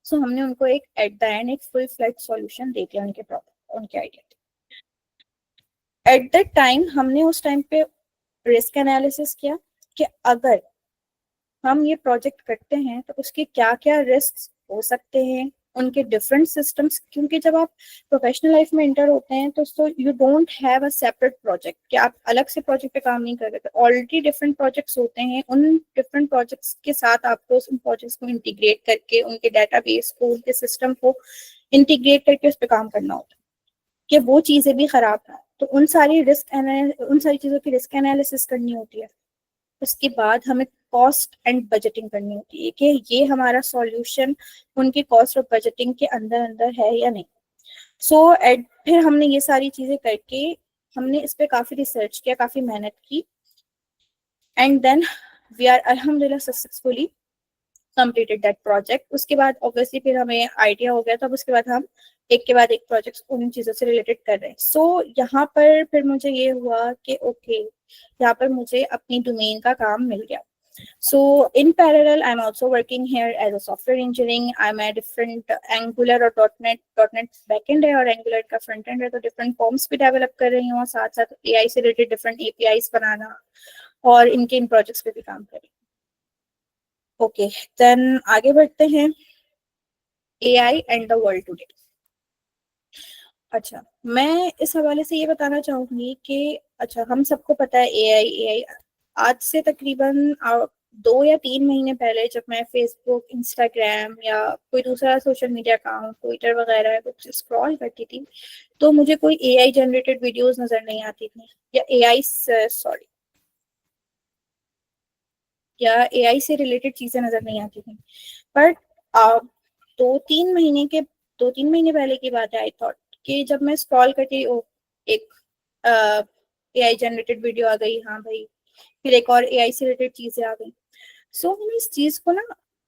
हमने उनको एक एट द एंड एक फुल फ्लेज सॉल्यूशन दे दिया उनके प्रॉब्लम, उनके आइडिया। एट दैट टाइम हमने उस टाइम पे रिस्क एनालिसिस किया कि अगर हम ये प्रोजेक्ट करते हैं तो उसके क्या क्या रिस्क हो सकते हैं, उनके डिफरेंट सिस्टम्स। क्योंकि जब आप प्रोफेशनल लाइफ में इंटर होते हैं तो you don't have a separate project, कि आप अलग से प्रोजेक्ट पे काम नहीं कर रहे थे, ऑलरेडी डिफरेंट प्रोजेक्ट्स होते हैं। उन डिफरेंट प्रोजेक्ट्स के साथ आपको उन प्रोजेक्ट्स को इंटीग्रेट करके, उनके डाटाबेस को, उनके सिस्टम को इंटीग्रेट करके उस पर काम करना होता है। कि वो चीजें भी खराब है तो उन सारी चीजों की रिस्क एनालिसिस करनी होती है। उसके बाद हमें कॉस्ट एंड बजटिंग करनी होती है कि ये हमारा सॉल्यूशन उनकी कॉस्ट और बजटिंग के अंदर अंदर है या नहीं। फिर हमने ये सारी चीजें करके हमने इस पे काफी रिसर्च किया, काफी मेहनत की, एंड देन वी आर अल्हम्दुलिल्लाह सक्सेसफुली कंप्लीटेड दैट प्रोजेक्ट। उसके बाद ऑब्वियसली फिर हमें आइडिया हो गया, तब उसके बाद हम एक के बाद एक प्रोजेक्ट्स उन चीज़ों से रिलेटेड कर रहे हैं। यहाँ पर फिर मुझे ये हुआ कि ओके यहाँ पर मुझे अपनी डोमेन का काम मिल गया। In parallel, I'm also working here as a software engineering. I'm a different Angular और .NET backend है और Angular का front end है, तो different forms भी develop कर रही हूँ और साथ साथ AI से related different APIs बनाना और इनके इन projects पे भी काम कर रही हूँ। ओके देन आगे बढ़ते हैं, AI and the world today. अच्छा, मैं इस हवाले से ये बताना चाहूंगी कि अच्छा हम सबको पता है AI आज से तकरीबन 2 या 3 महीने पहले जब मैं फेसबुक, इंस्टाग्राम या कोई दूसरा सोशल मीडिया अकाउंट, ट्विटर वगैरह कुछ स्क्रॉल करती थी तो मुझे कोई AI जनरेटेड वीडियोस नजर नहीं आती थी, या AI से रिलेटेड चीजें नजर नहीं आती थी। बट 2-3 महीने पहले की बात है, आई थॉट कि जब मैं स्क्रॉल करती एक AI जनरेटेड वीडियो आ गई, हाँ भाई, फिर एक और AI से रिलेटेड चीजें आ गई। हमें इस चीज को ना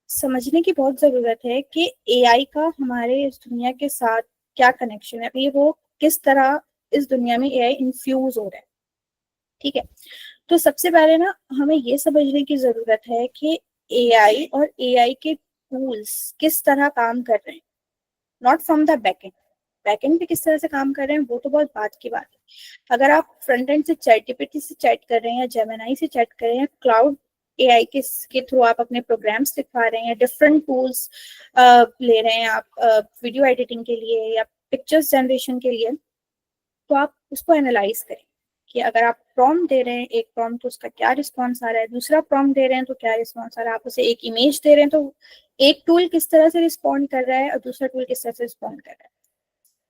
समझने की बहुत जरूरत है कि AI का हमारे इस दुनिया के साथ क्या कनेक्शन है, ये वो किस तरह इस दुनिया में AI इन्फ्यूज हो रहा है। ठीक है, तो सबसे पहले ना हमें ये समझने की जरूरत है कि AI और AI के टूल्स किस तरह काम कर रहे हैं, नॉट फ्रॉम द बैकएंड पे किस तरह से काम कर रहे हैं वो तो बहुत बात की बात है। अगर आप फ्रंट एंड से ChatGPT से चैट कर रहे हैं या जेमिनाई से चैट कर रहे हैं, क्लाउड AI के थ्रू आप अपने प्रोग्राम्स लिखवा रहे हैं, डिफरेंट टूल्स ले रहे हैं आप वीडियो एडिटिंग के लिए या पिक्चर्स जनरेशन के लिए, तो आप उसको एनालाइज करें कि अगर आप प्रॉम्प्ट दे रहे हैं एक प्रॉम्प्ट तो उसका क्या रिस्पॉन्स आ रहा है, दूसरा प्रॉम्प्ट दे रहे हैं तो क्या रिस्पॉन्स आ रहा है, आप उसे एक इमेज दे रहे हैं तो एक टूल किस तरह से रिस्पॉन्ड कर रहा है और दूसरा टूल किस तरह से रिस्पॉन्ड कर रहा है।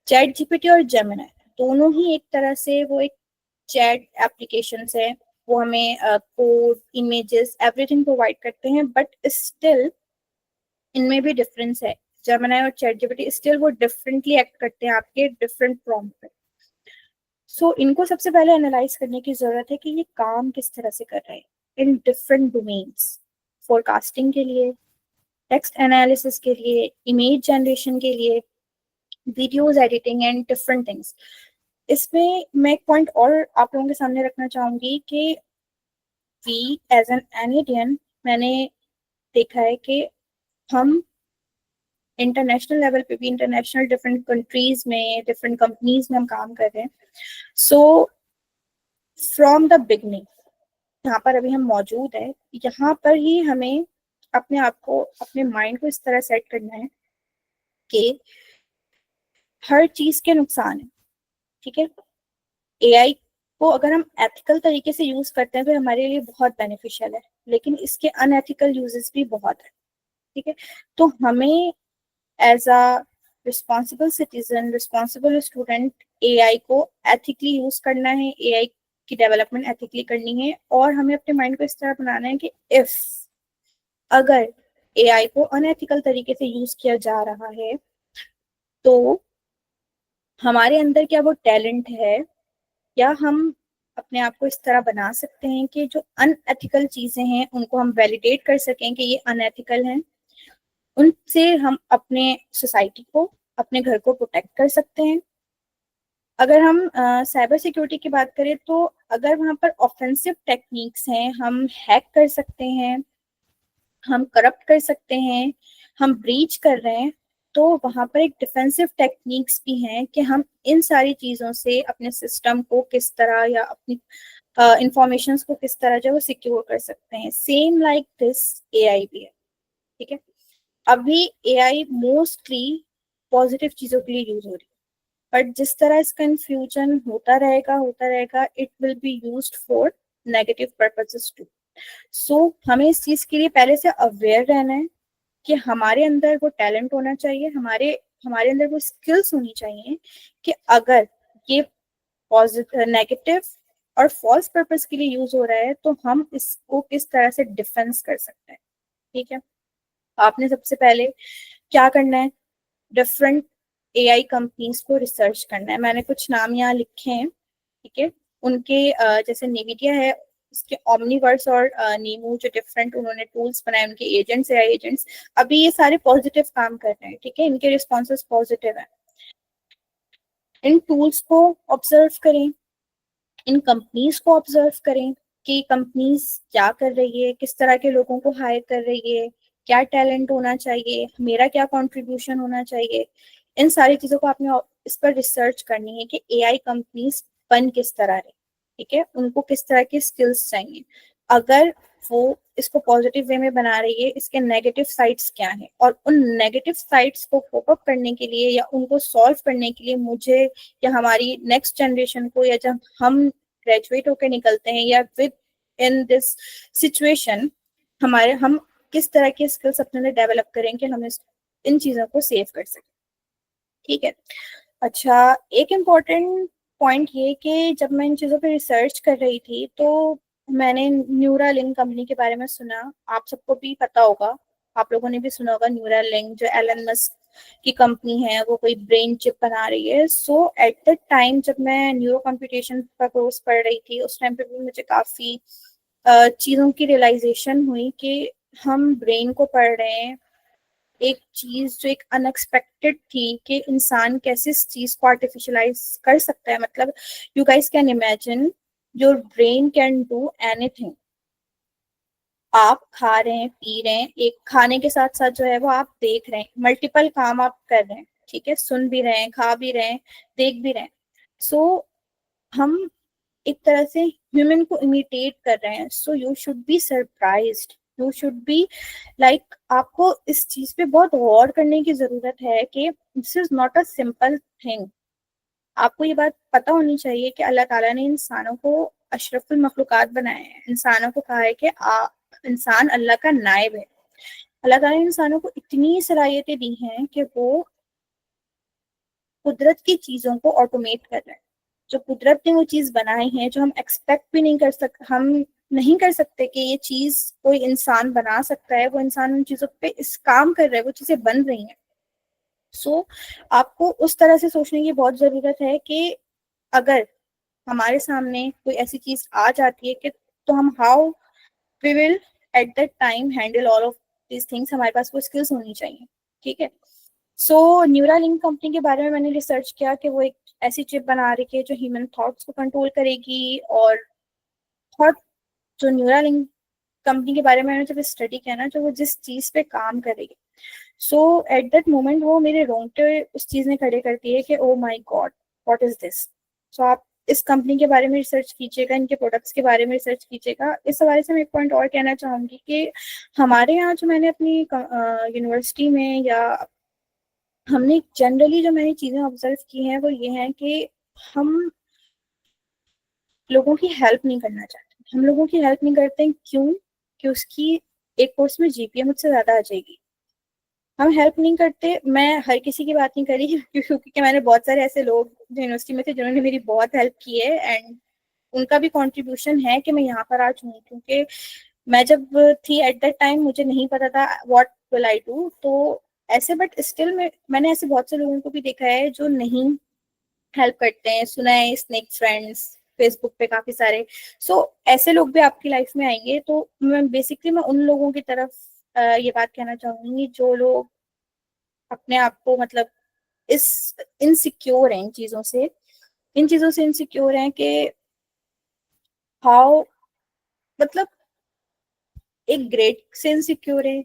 ChatGPT और जेमिनी दोनों ही एक तरह से वो एक चैट एप्लीकेशन है, वो हमें कोड, इमेजेस, एवरीथिंग प्रोवाइड करते हैं, बट स्टिल इनमें भी डिफरेंस है। जेमिनी और चैट जीपीटी स्टिल वो डिफरेंटली एक्ट करते हैं आपके डिफरेंट प्रॉम्प्ट पे। सो इनको सबसे पहले एनालाइज करने की जरूरत है कि ये काम किस तरह से कर रहे हैं इन डिफरेंट डोमेन्स, फोरकास्टिंग के लिए, टेक्स्ट एनालिसिस के लिए, इमेज जनरेशन के लिए, videos editing and different things. इसमें मैं एक पॉइंट और आप लोगों के सामने रखना चाहूंगी कि वी एज एन इंडियन, मैंने देखा है कि हम इंटरनेशनल लेवल पे भी, इंटरनेशनल डिफरेंट कंट्रीज में, डिफरेंट कंपनीज में हम काम कर रहे हैं। सो फ्रॉम द बिगनिंग, यहाँ पर अभी हम मौजूद है, यहाँ पर ही हमें अपने आप को, अपने माइंड को इस तरह सेट करना है कि हर चीज के नुकसान है, ठीक है। एआई को अगर हम एथिकल तरीके से यूज करते हैं तो हमारे लिए बहुत बेनिफिशियल है, लेकिन इसके अनएथिकल यूजेस भी बहुत है, ठीक है। तो हमें as a responsible citizen, responsible student, AI को एथिकली यूज करना है, एआई की डेवलपमेंट एथिकली करनी है, और हमें अपने माइंड को इस तरह बनाना है कि इफ अगर एआई को अनएथिकल तरीके से यूज किया जा रहा है तो हमारे अंदर क्या वो टैलेंट है, या हम अपने आप को इस तरह बना सकते हैं कि जो अनएथिकल चीजें हैं उनको हम वैलिडेट कर सकें कि ये अनएथिकल हैं, उनसे हम अपने सोसाइटी को, अपने घर को प्रोटेक्ट कर सकते हैं। अगर हम साइबर सिक्योरिटी की बात करें तो अगर वहां पर ऑफेंसिव टेक्निक्स हैं, हम हैक कर सकते हैं, हम करप्ट कर सकते हैं, हम ब्रीच कर रहे हैं, तो वहां पर एक डिफेंसिव टेक्निक्स भी हैं कि हम इन सारी चीजों से अपने सिस्टम को किस तरह, या अपनी इंफॉर्मेशन को किस तरह जो है वो सिक्योर कर सकते हैं। सेम लाइक दिस एआई भी है, ठीक है। अभी एआई मोस्टली पॉजिटिव चीजों के लिए यूज हो रही है, बट जिस तरह इसका इन्फ्यूजन होता रहेगा, it will be used for negative purposes too. So हमें इस चीज के लिए पहले से अवेयर रहना है कि हमारे अंदर वो टैलेंट होना चाहिए, हमारे हमारे अंदर वो स्किल्स होनी चाहिए कि अगर ये पॉजिटिव, नेगेटिव और फॉल्स पर्पस के लिए यूज हो रहा है तो हम इसको किस तरह से डिफेंस कर सकते हैं, ठीक है। आपने सबसे पहले क्या करना है, डिफरेंट एआई कंपनीज को रिसर्च करना है। मैंने कुछ नाम यहाँ लिखे हैं, ठीक है। उनके जैसे नेविडिया है, उसके ओमनीवर्स और नीमू, जो डिफरेंट उन्होंने टूल्स बनाए, उनके एजेंट्स, एआई एजेंट्स, अभी ये सारे पॉजिटिव काम कर रहे हैं, ठीक है। इनके रिस्पॉन्सेस पॉजिटिव है। इन टूल्स को ऑब्जर्व करें, इन कंपनीज को ऑब्जर्व करें कि कंपनीज क्या कर रही है, किस तरह के लोगों को हायर कर रही है, क्या टैलेंट होना चाहिए, मेरा क्या कंट्रीब्यूशन होना चाहिए। इन सारी चीजों को आपने इस पर रिसर्च करनी है कि एआई कंपनीज बन किस तरह है, ठीक है, उनको किस तरह की स्किल्स चाहिए। अगर वो इसको पॉजिटिव वे में बना रही है, इसके नेगेटिव साइड्स क्या हैं, और उन नेगेटिव साइड्स को कोप अप करने के लिए या उनको सॉल्व करने के लिए मुझे या हमारी नेक्स्ट जनरेशन को, या जब हम ग्रेजुएट होकर निकलते हैं या विद इन दिस सिचुएशन, हम किस तरह के स्किल्स अपने लिए डेवलप करें कि हम इन चीजों को सेव कर सकें, ठीक है। अच्छा, एक इम्पॉर्टेंट पॉइंट ये कि जब मैं इन चीज़ों पे रिसर्च कर रही थी तो मैंने न्यूरालिंक कंपनी के बारे में सुना। आप सबको भी पता होगा, आप लोगों ने भी सुना होगा न्यूरालिंक, जो एलन मस्क की कंपनी है, वो कोई ब्रेन चिप बना रही है। सो एट द टाइम जब मैं न्यूरो कंप्यूटेशन का कोर्स पढ़ रही थी, उस टाइम पे भी मुझे काफ़ी चीज़ों की रियलाइजेशन हुई कि हम ब्रेन को पढ़ रहे हैं, एक चीज जो एक अनएक्सपेक्टेड थी कि इंसान कैसे इस चीज को आर्टिफिशियलाइज कर सकता है। मतलब you guys can imagine your brain can do anything. आप खा रहे हैं, पी रहे हैं, एक खाने के साथ साथ जो है वो आप देख रहे हैं, मल्टीपल काम आप कर रहे हैं, ठीक है, सुन भी रहे हैं, खा भी रहे हैं, देख भी रहे हैं। सो हम एक तरह से ह्यूमन को इमिटेट कर रहे हैं। So you should be surprised, you should be like, आपको इस चीज पे बहुत गौर करने की जरूरत है कि this is not a simple thing. आपको ये बात पता होनी चाहिए कि अल्लाह ताला ने इंसानों को अशरफुल मखलूकात बनाए हैं। इंसानों को कहा है कि इंसान अल्लाह का नायब है। अल्लाह ताला ने इंसानों को इतनी सलाहियतें दी हैं कि वो कुदरत की चीजों को ऑटोमेट कर रहे हैं। जो कुदरत ने वो चीज बनाई है, जो हम एक्सपेक्ट भी नहीं कर सकते, हम नहीं कर सकते कि ये चीज कोई इंसान बना सकता है, वो इंसान उन चीजों पे इस काम कर रहा है, वो चीजें बन रही हैं। सो आपको उस तरह से सोचने की बहुत ज़रूरत है कि अगर हमारे सामने कोई ऐसी चीज़ आ जाती है कि तो हम how we will at that time handle all of these things, हमारे पास वो स्किल्स होनी चाहिए। ठीक है। सो न्यूरालिंक कंपनी के बारे में मैंने रिसर्च किया कि वो एक ऐसी चिप बना रही है जो ह्यूमन थॉट्स को कंट्रोल करेगी, और थॉट जो न्यूरालिंक कंपनी के बारे में मैंने जब स्टडी किया ना, जो वो जिस चीज़ पे काम करेगी, सो एट दैट मोमेंट वो मेरे रोंगटे उस चीज़ ने खड़े करती है कि ओ माई गॉड व्हाट इज दिस। सो आप इस कंपनी के बारे में रिसर्च कीजिएगा, इनके प्रोडक्ट्स के बारे में रिसर्च कीजिएगा। इस हवाले से मैं एक पॉइंट और कहना चाहूँगी कि हमारे यहाँ जो मैंने अपनी यूनिवर्सिटी में या हमने जनरली जो मैंने चीज़ें ऑब्जर्व की हैं वो ये हैं कि हम लोगों की हेल्प नहीं करना चाहते। हम लोगों की हेल्प नहीं करते हैं, क्यों? कि उसकी एक कोर्स में जीपीए मुझसे ज़्यादा आ जाएगी। हम हेल्प नहीं करते, मैं हर किसी की बात नहीं करी क्योंकि मैंने बहुत सारे ऐसे लोग जो यूनिवर्सिटी में थे जिन्होंने मेरी बहुत हेल्प की है, एंड उनका भी कंट्रीब्यूशन है कि मैं यहाँ पर आज हूँ। क्योंकि मैं जब थी एट दैट टाइम मुझे नहीं पता था व्हाट विल आई डू, तो ऐसे बट स्टिल मैंने ऐसे बहुत से लोगों को भी देखा है जो नहीं हेल्प करते हैं। सुना है स्नेक फ्रेंड्स फेसबुक पे काफी सारे। सो ऐसे लोग भी आपकी लाइफ में आएंगे। तो मैं उन लोगों की तरफ ये बात कहना चाहूंगी जो लोग अपने आप को मतलब इस इनसिक्योर हैं इन चीजों से इनसिक्योर हैं कि हाउ मतलब एक ग्रेड से इनसिक्योर है,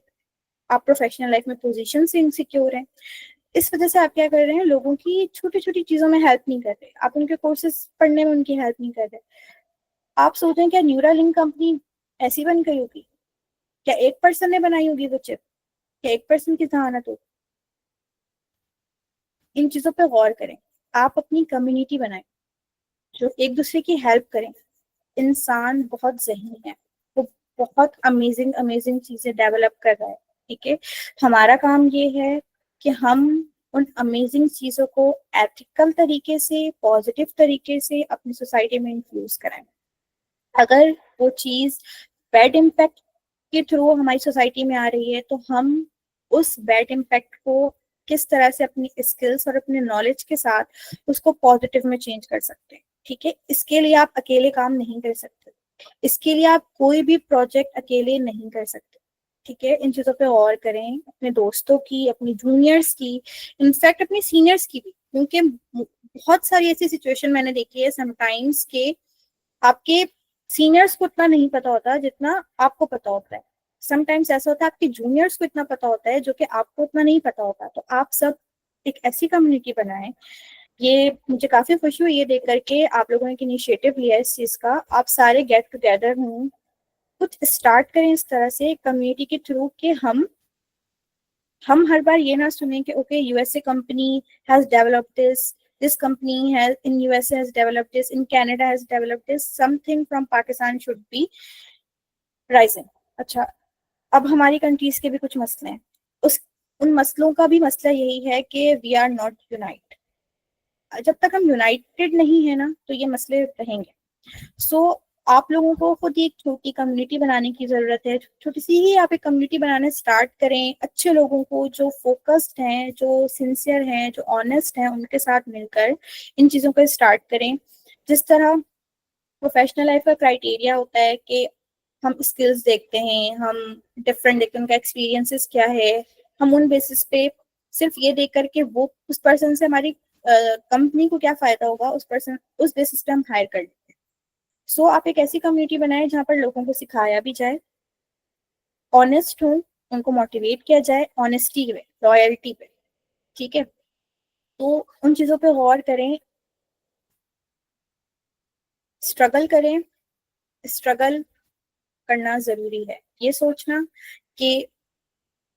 आप प्रोफेशनल लाइफ में पोजीशन से इनसिक्योर हैं। इस वजह से आप क्या कर रहे हैं, लोगों की छोटी छोटी चीजों में हेल्प नहीं कर रहे, आप उनके कोर्सेज पढ़ने में उनकी हेल्प नहीं कर रहे। आप सोच रहे हैं क्या न्यूरालिंक कंपनी ऐसी बन गई होगी? क्या एक पर्सन ने बनाई होगी वो चिप? क्या एक पर्सन की जहानत होगी? इन चीजों पे गौर करें। आप अपनी कम्युनिटी बनाएं जो एक दूसरे की हेल्प करें। इंसान बहुत ज़हीन है, वो बहुत अमेजिंग अमेजिंग चीजें डेवलप कर रहा है। ठीक है। हमारा काम ये है कि हम उन अमेजिंग चीजों को एथिकल तरीके से पॉजिटिव तरीके से अपनी सोसाइटी में इंफ्यूज कराएं। अगर वो चीज बैड इम्पैक्ट के थ्रू हमारी सोसाइटी में आ रही है, तो हम उस बैड इम्पैक्ट को किस तरह से अपनी स्किल्स और अपने नॉलेज के साथ उसको पॉजिटिव में चेंज कर सकते हैं। ठीक है। इसके लिए आप अकेले काम नहीं कर सकते, इसके लिए आप कोई भी प्रोजेक्ट अकेले नहीं कर सकते। ठीक है। इन चीजों पे गौर करें, अपने दोस्तों की, अपनी जूनियर्स की, इनफैक्ट अपने सीनियर्स की भी। क्योंकि बहुत सारी ऐसी सिचुएशन मैंने देखी है समटाइम्स के आपके सीनियर्स को इतना नहीं पता होता जितना आपको पता होता है। समटाइम्स ऐसा होता है आपके जूनियर्स को इतना पता होता है जो कि आपको उतना नहीं पता होता। तो आप सब एक ऐसी कम्युनिटी बनाएं। ये मुझे काफी खुशी हुई ये देख करके आप लोगों ने इनिशिएटिव लिया है इस चीज का। आप सारे गेट टुगेदर हों, कुछ स्टार्ट करें इस तरह से कम्युनिटी के थ्रू कि हम हर बार ये ना सुने कि okay USA company has developed this company has in USA has developed this, in Canada has developed this, something from Pakistan should be rising। अच्छा, अब हमारी कंट्रीज के भी कुछ मसले हैं। उस उन मसलों का भी मसला यही है कि वी आर नॉट यूनाइट। जब तक हम यूनाइटेड नहीं है ना तो ये मसले रहेंगे। सो आप लोगों को खुद ही एक छोटी कम्युनिटी बनाने की जरूरत है। छोटी सी ही आप एक कम्युनिटी बनाने स्टार्ट करें, अच्छे लोगों को जो फोकस्ड हैं, जो सिंसियर हैं, जो ऑनेस्ट हैं, उनके साथ मिलकर इन चीज़ों को स्टार्ट करें। जिस तरह प्रोफेशनल लाइफ का क्राइटेरिया होता है कि हम स्किल्स देखते हैं, हम डिफरेंट देखते हैं, उनका एक्सपीरियंसेस क्या है, हम उन बेसिस पे सिर्फ ये देख करके वो उस पर्सन से हमारी कंपनी को क्या फायदा होगा उस बेसिस पे हम हायर कर लेते हैं। सो आप एक ऐसी कम्युनिटी बनाएं जहाँ पर लोगों को सिखाया भी जाए, ऑनेस्ट हो, उनको मोटिवेट किया जाए ऑनेस्टी पे, लॉयल्टी पे। ठीक है। तो उन चीज़ों पे गौर करें, स्ट्रगल करें। स्ट्रगल करना ज़रूरी है। ये सोचना कि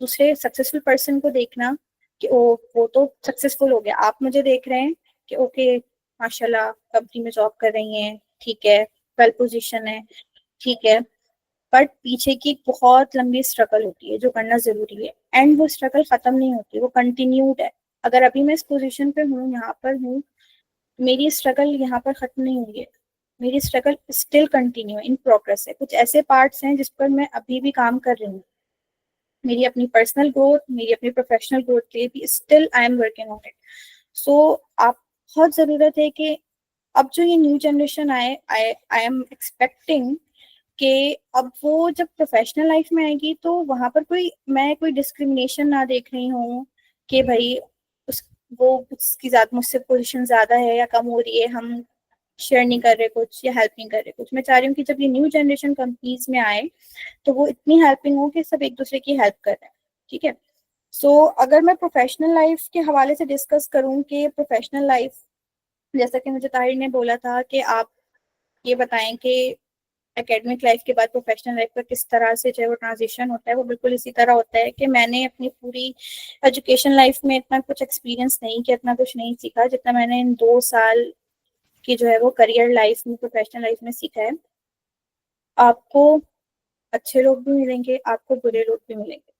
दूसरे सक्सेसफुल पर्सन को देखना कि वो तो सक्सेसफुल हो गया, आप मुझे देख रहे हैं कि ओके माशाल्लाह कंपनी में जॉब कर रही हैं, ठीक है, वेल पोजीशन है, ठीक है, बट पीछे की एक बहुत लंबी स्ट्रगल होती है जो करना जरूरी है। एंड वो स्ट्रगल खत्म नहीं होती, वो कंटिन्यूड है। अगर अभी मैं इस पोजीशन पे हूँ, यहाँ पर हूँ, मेरी स्ट्रगल यहाँ पर खत्म नहीं हुई है, मेरी struggle still continue in progress है। कुछ ऐसे पार्ट्स हैं जिस पर मैं अभी भी काम कर रही हूँ। मेरी अपनी पर्सनल ग्रोथ, मेरी अपनी प्रोफेशनल ग्रोथ के लिए भी still I am working on it. So आप बहुत ज़रूरत है कि अब जो ये न्यू जनरेशन आए, आई एम एक्सपेक्टिंग कि अब वो जब प्रोफेशनल लाइफ में आएगी तो वहां पर मैं कोई डिस्क्रिमिनेशन ना देख रही हूँ कि भाई उस वो उसकी ज्यादा मुझसे पोजीशन ज्यादा है या कम हो रही है, हम शेयर नहीं कर रहे कुछ या हेल्प नहीं कर रहे कुछ. मैं चाह रही हूँ कि जब ये न्यू जनरेशन कंपनीज में आए तो वो इतनी हेल्पिंग हो कि सब एक दूसरे की हेल्प कर रहे हैं. ठीक है. सो अगर मैं प्रोफेशनल लाइफ के हवाले से डिस्कस करूँ कि प्रोफेशनल लाइफ, जैसा कि मुझे ताहिर ने बोला था कि आप ये बताएं कि एकेडमिक लाइफ के बाद प्रोफेशनल लाइफ का किस तरह से जो है वो ट्रांजिशन होता है, वो बिल्कुल इसी तरह होता है कि मैंने अपनी पूरी एजुकेशन लाइफ में इतना कुछ एक्सपीरियंस नहीं किया, इतना कुछ नहीं सीखा जितना मैंने इन 2 साल की जो है वो करियर लाइफ में, प्रोफेशनल लाइफ में सीखा है. आपको अच्छे लोग भी मिलेंगे, आपको बुरे लोग भी मिलेंगे,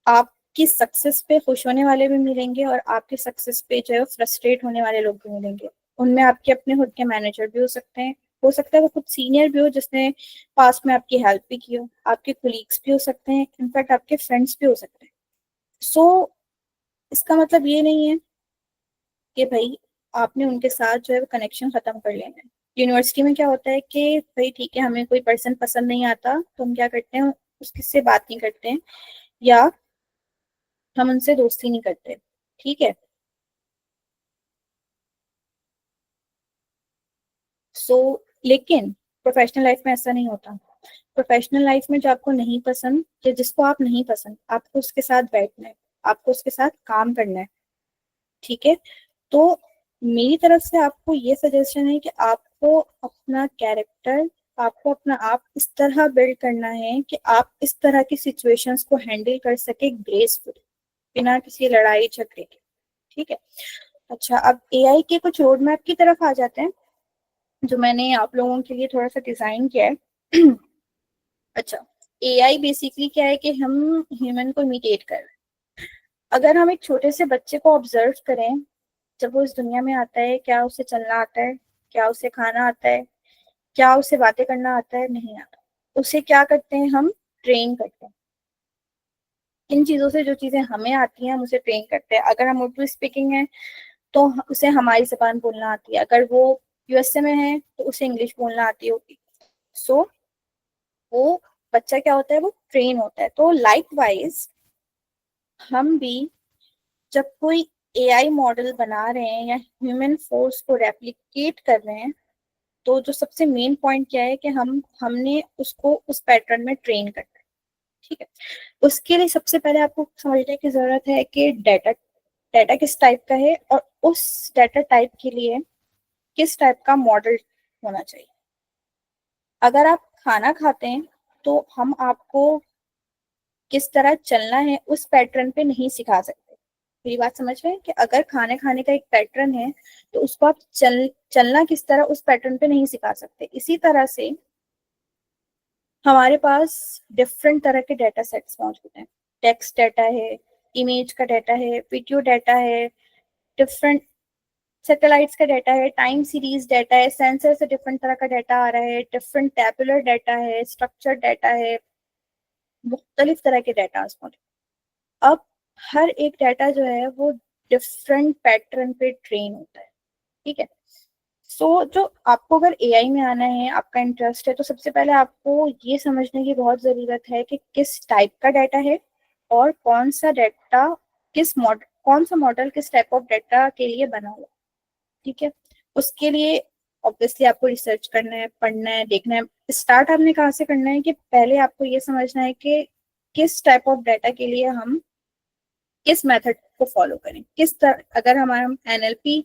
आपकी सक्सेस पे खुश होने वाले भी मिलेंगे और आपकी सक्सेस पे जो है फ्रस्ट्रेट होने वाले लोग भी मिलेंगे. उनमें आपके अपने खुद के मैनेजर भी हो सकता है वो खुद सीनियर भी हो जिसने पास्ट में आपकी हेल्प भी की हो, आपके कोलीग्स भी हो सकते हैं, इनफैक्ट आपके फ्रेंड्स भी हो सकते हैं. सो इसका मतलब ये नहीं है कि भाई आपने उनके साथ जो है कनेक्शन खत्म कर लेना है. यूनिवर्सिटी में क्या होता है कि भाई ठीक है, हमें कोई पर्सन पसंद नहीं आता तो हम क्या करते हैं, उसके से बात नहीं करते हैं या हम उनसे दोस्ती नहीं करते. ठीक है. सो लेकिन प्रोफेशनल लाइफ में ऐसा नहीं होता. प्रोफेशनल लाइफ में जो आपको नहीं पसंद या जिसको आप नहीं पसंद, आपको उसके साथ बैठना है, आपको उसके साथ काम करना है. ठीक है. तो मेरी तरफ से आपको ये सजेशन है कि आपको अपना कैरेक्टर, आपको अपना आप इस तरह बिल्ड करना है कि आप इस तरह की सिचुएशंस को हैंडल कर सके ग्रेसफुल, बिना किसी लड़ाई झगड़े के. ठीक है. अच्छा, अब एआई के कुछ रोड मैप की तरफ आ जाते हैं जो मैंने आप लोगों के लिए थोड़ा सा डिजाइन किया है. अच्छा, एआई बेसिकली क्या है कि हम ह्यूमन को इमिटेट कर रहे हैं. अगर हम एक छोटे से बच्चे को ऑब्जर्व करें, जब वो इस दुनिया में आता है, क्या उसे चलना आता है, क्या उसे खाना आता है, क्या उसे बातें करना आता है, नहीं आता. उसे क्या करते हैं, हम ट्रेन करते हैं. इन चीजों से जो चीजें हमें आती हैं हम उसे ट्रेन करते हैं. अगर हम उर्दू स्पीकिंग है तो उसे हमारी जबान बोलना आती है, अगर वो यूएसए में है तो उसे इंग्लिश बोलना आती होगी. सो वो बच्चा क्या होता है, वो ट्रेन होता है. तो लाइक वाइज हम भी जब कोई एआई मॉडल बना रहे हैं या ह्यूमन फोर्स को रेप्लिकेट कर रहे हैं, तो जो सबसे मेन पॉइंट क्या है कि हमने उसको उस पैटर्न में ट्रेन करना है. ठीक है. उसके लिए सबसे पहले आपको समझने की जरूरत है कि डाटा डाटा किस टाइप का है और उस डाटा टाइप के लिए किस टाइप का मॉडल होना चाहिए. अगर आप खाना खाते हैं तो हम आपको किस तरह चलना है उस पैटर्न पे नहीं सिखा सकते. मेरी बात समझ रहे हैं कि अगर खाने खाने का एक पैटर्न है तो उसको आप चलना किस तरह उस पैटर्न पे नहीं सिखा सकते. इसी तरह से हमारे पास डिफरेंट तरह के डाटा सेट्स मौजूद हैं. टेक्स्ट डाटा है, इमेज का डाटा है, वीडियो डाटा है, डिफरेंट सैटेलाइट्स का डाटा है, टाइम सीरीज डाटा है, सेंसर से डिफरेंट तरह का डाटा आ रहा है, डिफरेंट टैबुलर डाटा है, स्ट्रक्चर डाटा है, मुख्तलिफ तरह के डाटा मौजूद. अब हर एक डाटा जो है वो डिफरेंट पैटर्न पे ट्रेन होता है. ठीक है. सो जो आपको अगर एआई में आना है, आपका इंटरेस्ट है, तो सबसे पहले आपको ये समझने की बहुत ज़रूरत है कि किस टाइप का डाटा है और कौन सा डाटा कौन सा मॉडल किस टाइप ऑफ डाटा के लिए बना हुआ. ठीक है. उसके लिए ऑब्वियसली आपको रिसर्च करना है, पढ़ना है, देखना है. स्टार्ट आपने कहाँ से करना है कि पहले आपको ये समझना है कि किस टाइप ऑफ डाटा के लिए हम किस मेथड को फॉलो करें, किस तरह. अगर हमारा एनएलपी,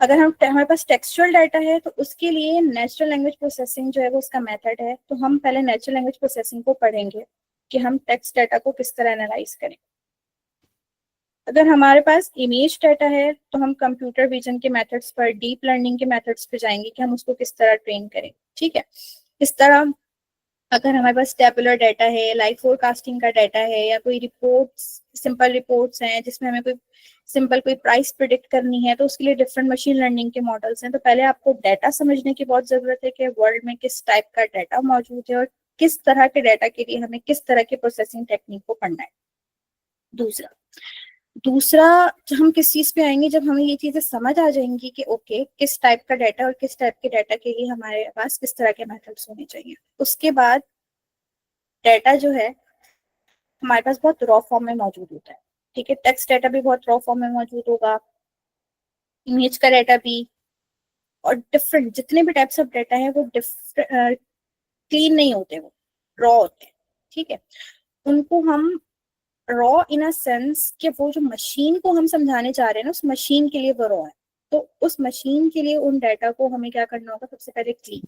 अगर हमारे पास टेक्सचुअल डाटा है तो उसके लिए नेचुरल लैंग्वेज प्रोसेसिंग जो है वो उसका मेथड है. तो हम पहले नेचुरल लैंग्वेज प्रोसेसिंग को पढ़ेंगे कि हम टेक्स्ट डाटा को किस तरह एनालाइज करें. अगर हमारे पास इमेज डाटा है तो हम कंप्यूटर विजन के मेथड्स पर, डीप लर्निंग के मेथड्स पर जाएंगे कि हम उसको किस तरह ट्रेन करें. ठीक है. इस तरह अगर हमारे पास टेबुलर डाटा है, लाइव फोरकास्टिंग का डाटा है, या कोई रिपोर्ट्स, सिंपल रिपोर्ट्स हैं जिसमें हमें कोई प्राइस प्रिडिक्ट करनी है, तो उसके लिए डिफरेंट मशीन लर्निंग के मॉडल्स हैं. तो पहले आपको डाटा समझने की बहुत ज़रूरत है कि वर्ल्ड में किस टाइप का डाटा मौजूद है और किस तरह के डाटा के लिए हमें किस तरह के प्रोसेसिंग टेक्निक को पढ़ना है। दूसरा दूसरा जब हम किस चीज पे आएंगे, जब हमें ये चीजें समझ आ जाएंगी कि ओके किस टाइप का डाटा और किस टाइप के डाटा के लिए हमारे पास किस तरह के मेथड्स होने चाहिए। उसके बाद डाटा जो है हमारे पास बहुत रॉ फॉर्म में मौजूद होता है, ठीक है। टेक्स्ट डाटा भी बहुत रॉ फॉर्म में मौजूद होगा, इमेज का डाटा भी, और डिफरेंट जितने भी टाइप्स ऑफ डाटा है वो क्लीन नहीं होते, वो रॉ होते हैं, ठीक है। उनको हम रॉ इन अ सेंस कि वो जो मशीन को हम समझाने चाह रहे हैं ना, उस मशीन के लिए वो रॉ है। तो उस मशीन के लिए उन डाटा को हमें क्या करना होगा, सबसे पहले क्लीन।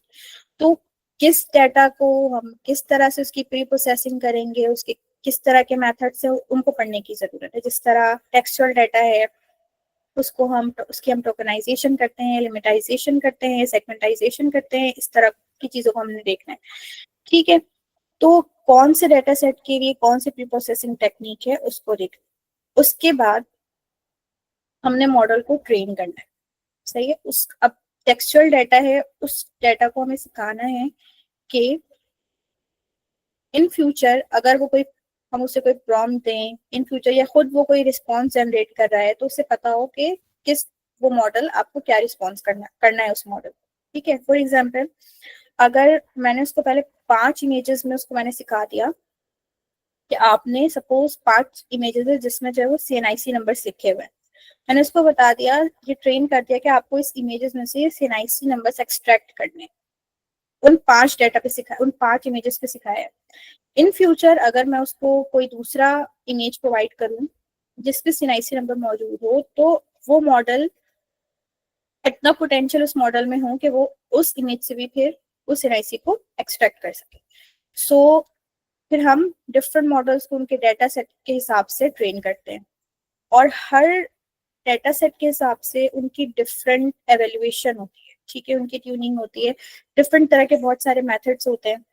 तो किस डाटा को हम किस तरह से उसकी प्री प्रोसेसिंग करेंगे, उसके किस तरह के मेथड से उनको पढ़ने की जरूरत है। जिस तरह टेक्सचुअल डाटा है उसकी हम टोकनाइजेशन करते हैं, लिमिटाइजेशन करते हैं, सेगमेंटाइजेशन करते हैं, इस तरह की चीजों को हमने देखना है, ठीक है। तो कौन से डाटा सेट के लिए कौन सी प्री प्रोसेसिंग टेक्निक है उसको देखना। उसके बाद हमने मॉडल को ट्रेन करना है, सही है। उस अब टेक्सचुअल डाटा है, उस डाटा को हमें सिखाना है कि इन फ्यूचर अगर वो कोई हम उसे कोई प्रॉम्प्ट दें इन फ्यूचर, या खुद वो कोई रिस्पॉन्स जनरेट कर रहा है, तो उसे पता हो कि किस वो मॉडल आपको क्या रिस्पॉन्स करना करना है उस मॉडल, ठीक है। फॉर एग्जाम्पल अगर मैंने उसको पहले 5 इमेजेस में उसको मैंने सिखा दिया कि आपने सपोज 5 इमेजेस है जिसमें जो है वो CNIC नंबर लिखे हुए हैं, मैंने उसको बता दिया, ये ट्रेन कर दिया कि आपको इस इमेजेस में से CNIC नंबर्स एक्सट्रैक्ट करने, उन 5 डाटा पे सिखाया, उन 5 इमेजेस पे सिखाया है। इन फ्यूचर अगर मैं उसको कोई दूसरा इमेज प्रोवाइड करूं जिसपे CNIC नंबर मौजूद हो, तो वो मॉडल इतना पोटेंशियल उस मॉडल में हो कि वो उस इमेज से भी फिर उस CNIC को एक्सट्रैक्ट कर सके। सो फिर हम डिफरेंट मॉडल्स को उनके डाटा सेट के हिसाब से ट्रेन करते हैं, और हर डाटा सेट के हिसाब से उनकी डिफरेंट एवेल्युएशन होती है, ठीक है, उनकी ट्यूनिंग होती है। डिफरेंट तरह के बहुत सारे मेथड्स होते हैं,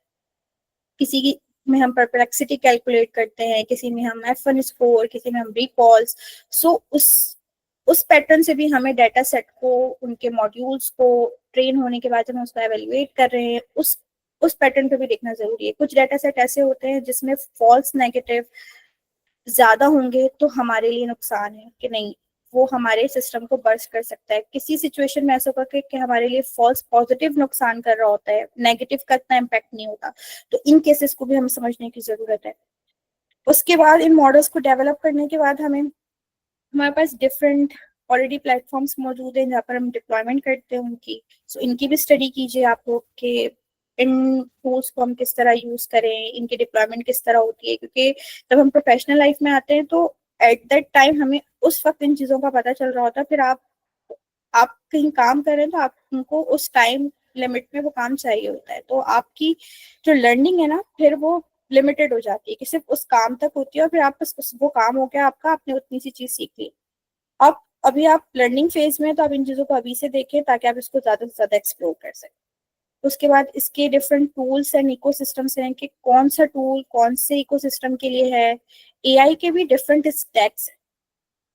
किसी की में हम परप्लेक्सिटी कैलकुलेट करते हैं, किसी में हम F1 स्कोर, किसी में हम रिकॉल्स। सो उस पैटर्न से भी हमें डाटा सेट को उनके मॉड्यूल्स को ट्रेन होने के बाद जब हम उसको एवेल्युएट कर रहे हैं, उस पैटर्न पे भी देखना जरूरी है। कुछ डाटा सेट ऐसे होते हैं जिसमें फॉल्स नेगेटिव ज्यादा होंगे तो हमारे लिए नुकसान है कि नहीं, वो हमारे सिस्टम को बर्स्ट कर सकता है। किसी सिचुएशन में ऐसा होगा कि हमारे लिए फॉल्स पॉजिटिव नुकसान कर रहा होता है, नेगेटिव का इतना इम्पैक्ट नहीं होता। तो इन केसेस को भी हमें समझने की जरूरत है। उसके बाद इन मॉडल्स को डेवलप करने के बाद हमारे पास डिफरेंट ऑलरेडी प्लेटफॉर्म्स मौजूद हैं जहाँ पर हम डिप्लॉयमेंट करते हैं उनकी। सो इनकी भी स्टडी कीजिए आप लोग कि इन टूल्स को हम किस तरह यूज करें, इनकी डिप्लॉयमेंट किस तरह होती है, क्योंकि जब हम प्रोफेशनल लाइफ में आते हैं तो एट दैट टाइम हमें उस वक्त इन चीजों का पता चल रहा होता है। फिर आप कहीं काम कर रहे हैं तो आपको उस टाइम लिमिट में वो काम चाहिए होता है, तो आपकी जो लर्निंग है ना फिर वो लिमिटेड हो जाती है कि सिर्फ उस काम तक होती है, और फिर आप बस वो काम हो गया आपका, आपने उतनी सी चीज सीख ली। अब अभी आप लर्निंग फेज में हैं, तो आप इन चीजों को अभी से देखें ताकि आप इसको ज्यादा से ज्यादा एक्सप्लोर कर सकें। उसके बाद इसके डिफरेंट टूल्स एंड इकोसिस्टम्स हैं कि कौन सा टूल कौन से इकोसिस्टम के लिए है। AI के भी डिफरेंट स्टैक्स हैं,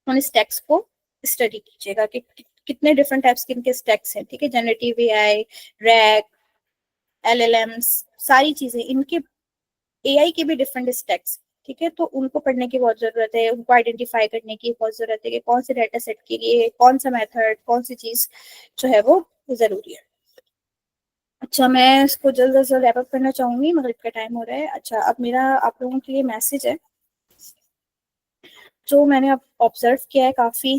उन स्टैक्स को स्टडी कीजिएगा कि कितने डिफरेंट टाइप्स के इनके स्टैक्स हैं, ठीक है। जनरेटिव AI, रैग, LLMs, सारी चीजें इनके AI के भी डिफरेंट स्टैक्स, ठीक है। तो उनको पढ़ने की बहुत जरूरत है, उनको आइडेंटिफाई करने की बहुत जरूरत है कि कौन से डाटा सेट के लिए कौन सा मेथड कौन सी चीज जो है वो जरूरी है। अच्छा, मैं इसको जल्द से जल्द रैप अप करना चाहूंगी, मगरिब का टाइम हो रहा है। अच्छा, अब मेरा आप लोगों के लिए मैसेज है जो मैंने अब ऑब्जर्व किया है काफी,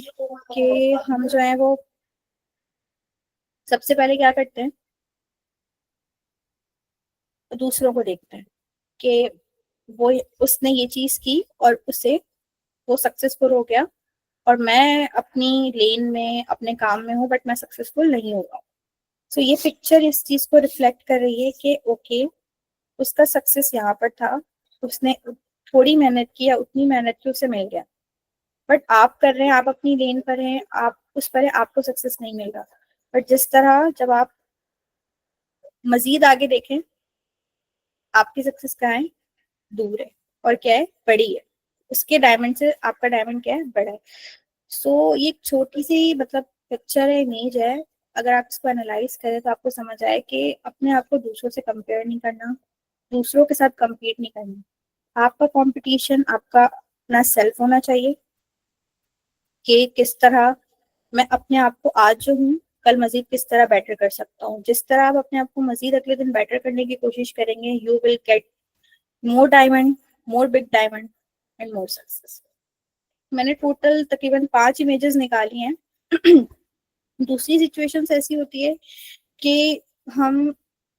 कि हम जो है वो सबसे पहले क्या करते हैं, दूसरों को देखते हैं कि वो उसने ये चीज की और उसे वो सक्सेसफुल हो गया, और मैं अपनी लेन में अपने काम में हूँ बट मैं सक्सेसफुल नहीं हो रहा हूँ। सो ये पिक्चर इस चीज को रिफ्लेक्ट कर रही है कि ओके उसका सक्सेस यहाँ पर था, उसने थोड़ी मेहनत की या उतनी मेहनत की उसे मिल गया, बट आप कर रहे हैं, आप अपनी लेन पर हैं, आप उस पर है, आपको सक्सेस नहीं मिल रहा। बट जिस तरह जब आप मजीद आगे देखें, आपकी सक्सेस कहाँ है, दूर है, और क्या है, बड़ी है, उसके डायमंड से आपका डायमंड क्या है, बड़ा है। सो ये एक छोटी सी मतलब पिक्चर है, इमेज है। अगर आप इसको एनालाइज करें तो आपको समझ आए कि अपने आप को दूसरों से कंपेयर नहीं करना, दूसरों के साथ compete नहीं करना। आपका कंपटीशन आपका अपना सेल्फ होना चाहिए कि किस तरह मैं अपने आप को आज जो हूँ कल मजीद किस तरह बेटर कर सकता हूँ। जिस तरह आप अपने आप को मजीद अगले दिन बेटर करने की कोशिश करेंगे, you will get more diamond, more big diamond and more success. मैंने टोटल तकरीबन 5 इमेजेस निकाली हैं। दूसरी सिचुएशंस ऐसी होती है कि हम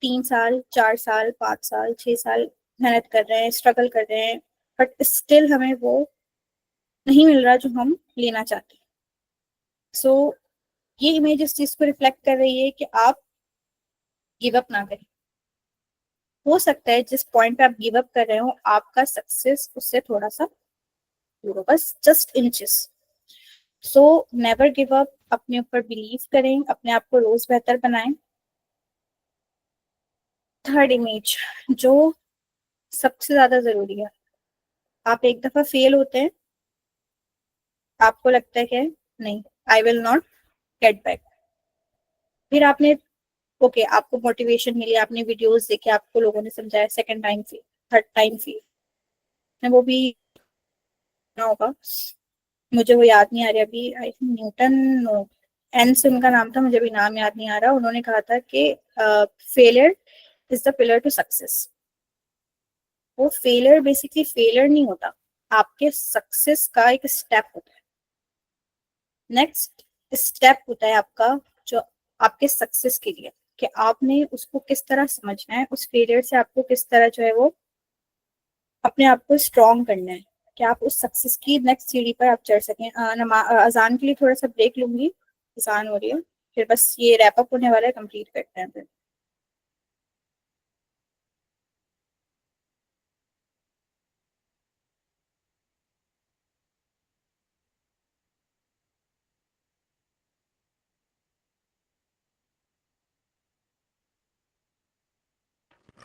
3 साल, 4 साल, 5 साल, 6 साल मेहनत कर रहे हैं, स्ट्रगल कर रहे हैं, बट स्टिल हमें वो नहीं मिल रहा जो हम लेना चाहते हैं। सो ये इमेज इस चीज को रिफ्लेक्ट कर रही है कि आप गिव अप ना करें। हो सकता है जिस पॉइंट पे आप गिव अप कर रहे हो आपका सक्सेस उससे थोड़ा सा दूर हो, बस just inches. So never give up, अपने ऊपर बिलीव करें, अपने आप को रोज बेहतर बनाएं। थर्ड इमेज जो सबसे ज्यादा जरूरी है, आप एक दफा फेल होते हैं, आपको लगता है कि नहीं, I will not get back. फिर आपने ओके आपको मोटिवेशन मिली, आपने वीडियोस देखे, आपको लोगों ने समझाया, second time fail, third time fail, वो भी ना होगा। मुझे वो याद नहीं आ रही अभी, I think Newton, no, N से उनका नाम था, मुझे भी नाम याद नहीं आ रहा। उन्होंने कहा था कि failure is the pillar to success. वो फेलियर बेसिकली फेलियर नहीं होता, आपके सक्सेस का एक स्टेप होता है। नेक्स्ट स्टेप होता है आपका जो आपके सक्सेस के लिए, कि आपने उसको किस तरह समझना है, उस फेलियर से आपको किस तरह जो है वो अपने आप को स्ट्रॉन्ग करना है कि आप उस सक्सेस की नेक्स्ट सीढ़ी पर आप चढ़ सकें। अजान के लिए थोड़ा सा ब्रेक लूंगी, अजान हो रही है, फिर बस ये रैप अप होने वाला है, कंप्लीट करते हैं फिर।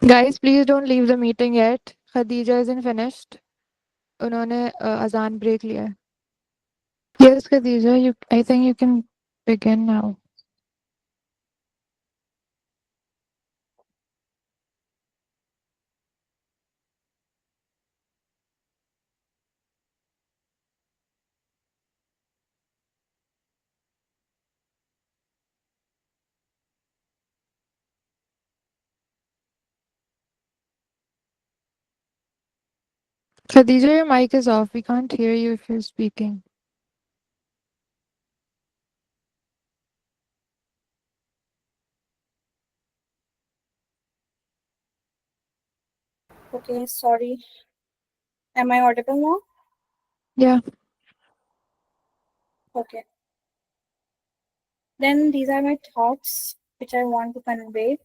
Guys, please don't leave the meeting yet. Khadija isn't finished. उन्होंने अजान ब्रेक लिया है. Yes, Khadija, I think you can begin now. Khadija, your mic is off. We can't hear you if you're speaking. Okay, sorry, am I audible now? Yeah. Okay, then these are my thoughts which I want to convey.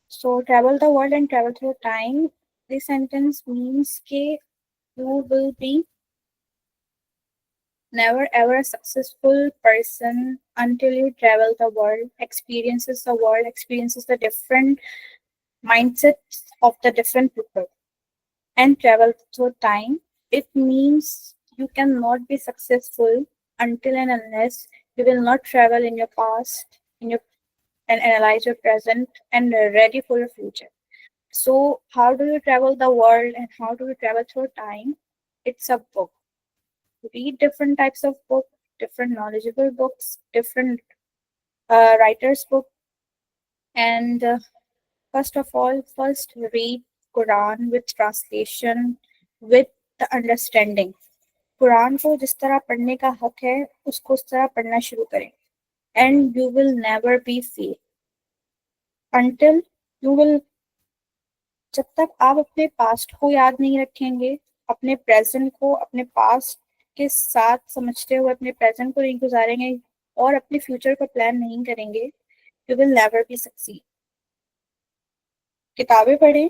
So travel the world and travel through time, this sentence means कि you will be never ever a successful person until you travel the world, experiences the different mindsets of the different people, and travel through time. It means you cannot be successful until and unless you will not travel in your past, in your and analyze your present and ready for your future. So, how do you travel the world and how do you travel through time? It's a book. Read different types of book, different knowledgeable books, different writers' book, and first of all, first read Quran with translation, with the understanding. Quran को जिस तरह पढ़ने का हक है उसको उस तरह पढ़ना शुरू करें, and you will never be fail until you will, जब तक आप अपने पास्ट को याद नहीं रखेंगे, अपने प्रेजेंट को अपने पास्ट के साथ समझते हुए अपने प्रेजेंट को नहीं गुजारेंगे और अपने फ्यूचर का प्लान नहीं करेंगे, you will never be succeed. किताबें पढ़ें,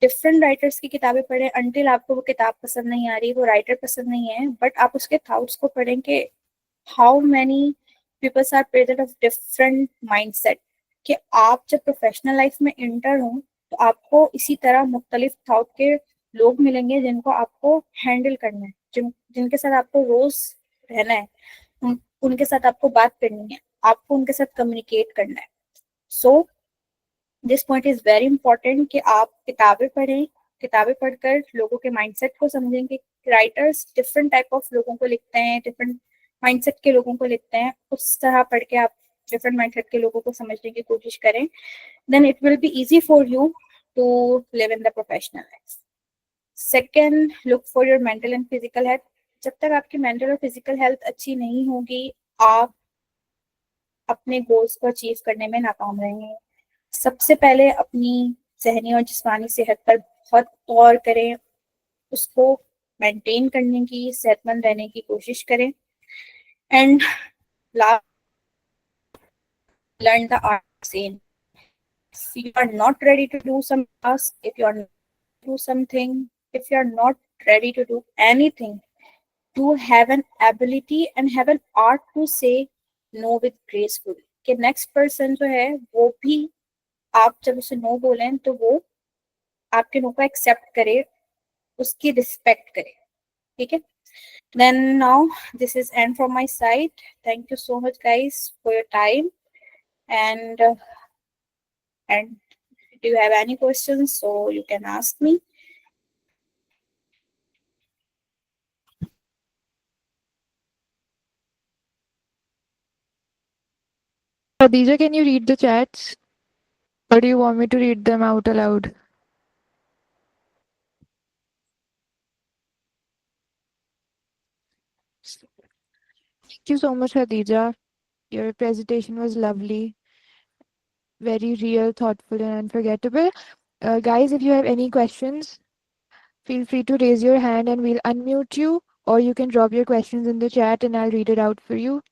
डिफरेंट राइटर्स की किताबें पढ़ें अंटिल आपको वो किताब पसंद नहीं आ रही, वो राइटर पसंद नहीं है, बट आप उसके थॉट्स को पढ़ें कि how many peoples are present of different mindset, कि आप जब प्रोफेशनल लाइफ में इंटर हो तो आपको इसी तरह मुख्तलिफ थॉट के लोग मिलेंगे जिनको आपको हैंडल करना है, जिनके साथ आपको रोज रहना है, उनके साथ आपको बात करनी है, आपको उनके साथ कम्युनिकेट करना है। So this point is very important कि आप किताबें पढ़ें, किताबें पढ़कर लोगों के माइंडसेट को समझें कि राइटर्स डिफरेंट टाइप ऑफ लोगों को लिखते हैं, डिफरेंट माइंडसेट के लोगों को लिखते हैं, उस तरह पढ़ के आप डिफरेंट माइंडसेट के लोगों को समझने की कोशिश करें, then it will be easy for you to live in the professional life. Second, look for your mental and physical health. जब तक आपकी मेंटल और फिजिकल हेल्थ अच्छी नहीं होगी, आप अपने गोल्स को अचीव करने में नाकाम रहेंगे। सबसे पहले अपनी जहनी और जिस्मानी सेहत पर बहुत गौर करें, उसको मेंटेन करने की, सेहतमंद रहने की कोशिश करें। And last, learn the art same. If you are not ready to do some task, if you are not do something, if you are not ready to do anything, to have an ability and have an art to say no with gracefully, कि next person जो है वो भी, आप जब उसे no बोलें तो वो आपके नो को एक्सेप्ट करे, उसकी रिस्पेक्ट करे। ठीक है, then now this is end from my side. Thank you so much guys for your time, and and do you have any questions, so you can ask me. Khadija, can you read the chats? Or do you want me to read them out aloud? Thank you so much, Khadija. Your presentation was lovely, very real, thoughtful, and unforgettable. Guys, if you have any questions, feel free to raise your hand and we'll unmute you, or you can drop your questions in the chat and I'll read it out for you.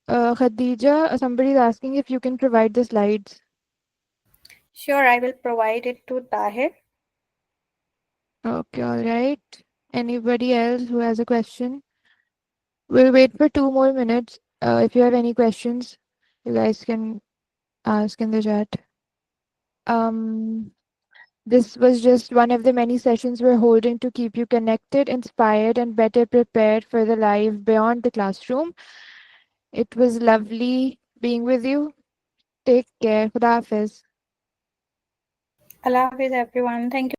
Khadija, somebody is asking if you can provide the slides. Sure, I will provide it to Tahir. Okay, all right. Anybody else who has a question? We'll wait for 2 more minutes. If you have any questions, you guys can ask in the chat. Um, this was just one of the many sessions we're holding to keep you connected, inspired, and better prepared for the life beyond the classroom. It was lovely being with you. Take care. Khuda Hafiz. Allah Hafiz everyone. Thank you so